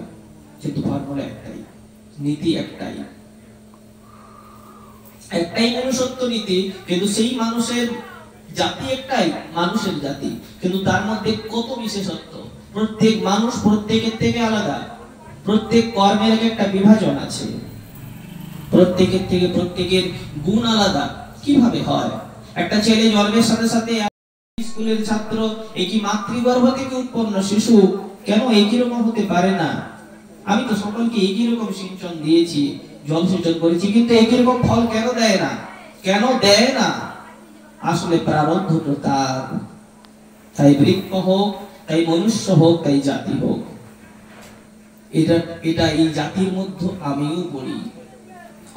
কিন্তু ফর্মুলা একটাই, নীতি একটাই, একটাই মনুষ্যত্ব নীতি। কিন্তু সেই মানুষের জাতি একটাই, মানুষের জাতি, কিন্তু তার মধ্যে কত বিশেষত্ব। প্রত্যেক মানুষ প্রত্যেকের থেকে আলাদা, প্রত্যেক কর্মের একটা বিভাজন আছে, প্রত্যেকের থেকে প্রত্যেকের গুণ আলাদা। কিভাবে হয়? একটা ছেলে জন্মের সাথে সাথে স্কুলের ছাত্র, একই মাতৃগর্ভ থেকে উৎপন্ন শিশু, কেন একই রকম হতে পারে না? আমি তো সকলকে একই রকম সিঞ্চন দিয়েছি, জল সেচন করেছি, কিন্তু একই রকম ফল কেন দেয় না? কেন দেয় না? আসলে প্রারব্ধ তো তার। তাই বৃক্ষ হোক, তাই মনুষ্য হোক, তাই জাতি হোক, এটা এই জাতির মধ্যে আমিও পড়ি,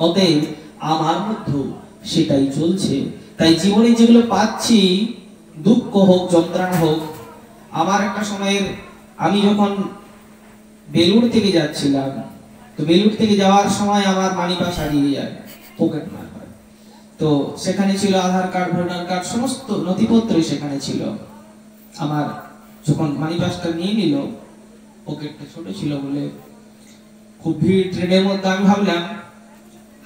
অতএব আমার মধ্যে সেটাই চলছে। তাই জীবনে যেগুলো পাচ্ছি, দুঃখ হোক, যন্ত্রণা হোক, আমার একটা সময়ের, আমি যখন বেলুড় থেকে যাচ্ছিলাম, তো বেলুড় থেকে যাওয়ার সময় আমার মানিপাস হারিয়ে যায়, পকেট মার হয়। তো সেখানে ছিল আধার কার্ড, ভোটার কার্ড, সমস্ত নথিপত্রই সেখানে ছিল। আমার যখন মানিপাসটা নিয়ে নিল, পকেটটা ছোট ছিল বলে, খুব ভিড় ট্রেনের মধ্যে, আমি ভাবলাম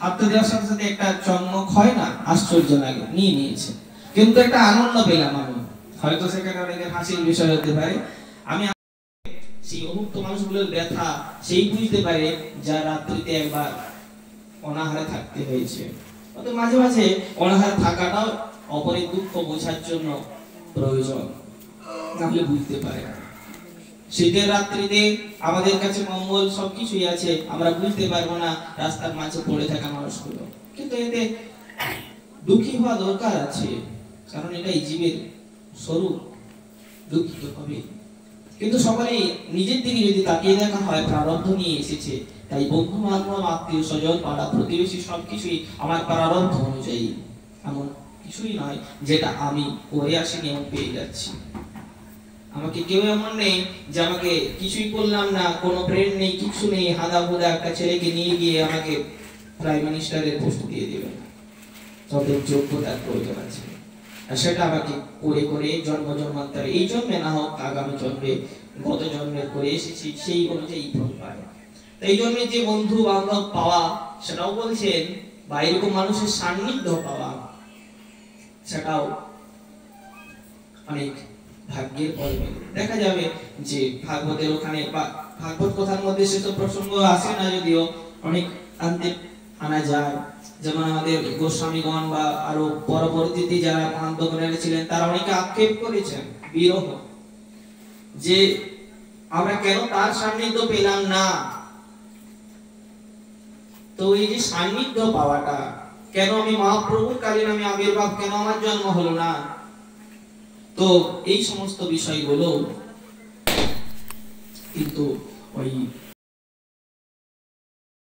হাতে দেওয়ার সাথে সাথে একটা চমক হয় না, আশ্চর্য লাগে, নিয়ে নিয়েছে। কিন্তু একটা আনন্দ পেলাম আমি, হয়তো সেখানে অনেকের হাসির বিষয় হতে পারে। আমি সেই অমুক্ত মানুষগুলোর ব্যথা সেই বুঝতে পারে, যা রাত্রিতে একবার অনাহারে থাকতে হয়েছে। তো মাঝে মাঝে অনাহারে থাকাটাও অপরের দুঃখ বোঝার জন্য প্রয়োজন, নাহলে বুঝতে পারে না। শীতের রাত্রিতে আমাদের কাছে কম্বল সবকিছুই আছে, আমরা বুঝতে পারবো না রাস্তার মাঝে পড়ে থাকা মানুষগুলো। কিন্তু এতে
দুঃখী হওয়া দরকার আছে, কারণ এটাই জীবের স্বরূপ, দুঃখিত হবে। কিন্তু সকলেই নিজের দিকে যদি তাকিয়ে দেখা হয়, প্রারব্ধ নিয়ে এসেছে, তাই বন্ধু বান্ধব, আত্মীয় স্বজন, পাড়া প্রতিবেশী সবকিছুই আমার প্রারব্ধ অনুযায়ী, এমন কিছুই নয় যেটা আমি করে আসিনি এবং পেয়ে যাচ্ছি। আমাকে কেউ এমন নেই যে আমাকে কিছুই করলাম না, কোনো ফ্রেন্ড নেই, কিছু নেই, হাদা হুদা একটা ছেলেকে নিয়ে গিয়ে আমাকে প্রাইম মিনিস্টারের পোস্ট দিয়ে দেবেন। তবে যোগ্যতার প্রয়োজন আছে, আর সেটা আমাকে করে করে জন্ম জন্মান্তরে, এই জন্মে না হোক আগামী জন্মে, গত জন্মে করে এসেছি, সেই অনুযায়ী ফল পায়। এই জন্মে যে বন্ধু বান্ধব পাওয়া, সেটাও বলছেন, বা এরকম মানুষের সান্নিধ্য পাওয়া, সেটাও অনেক ভাগ্যের ফল। দেখা যাবে যে ভাগবতের ওখানে বা ভাগবত কথার মধ্যে সেসব প্রসঙ্গ আসে না, যদিও অনেক আনা যায়। যেমন আমাদের গোস্বামীগণ বা আরো পরবর্তীতে যারা মহান্তগণেরা ছিলেন, তারা অনেকে আক্ষেপ করেছেন বিরহ, যে আমরা কেন তার সান্নিধ্য পেলাম না। তো এই যে সান্নিধ্য পাওয়াটা, কেন আমি মহাপ্রভুর কালীন আমি আবির্ভাব, কেন আমার জন্ম হলো না, তো এই সমস্ত বিষয়গুলো কিন্তু ওই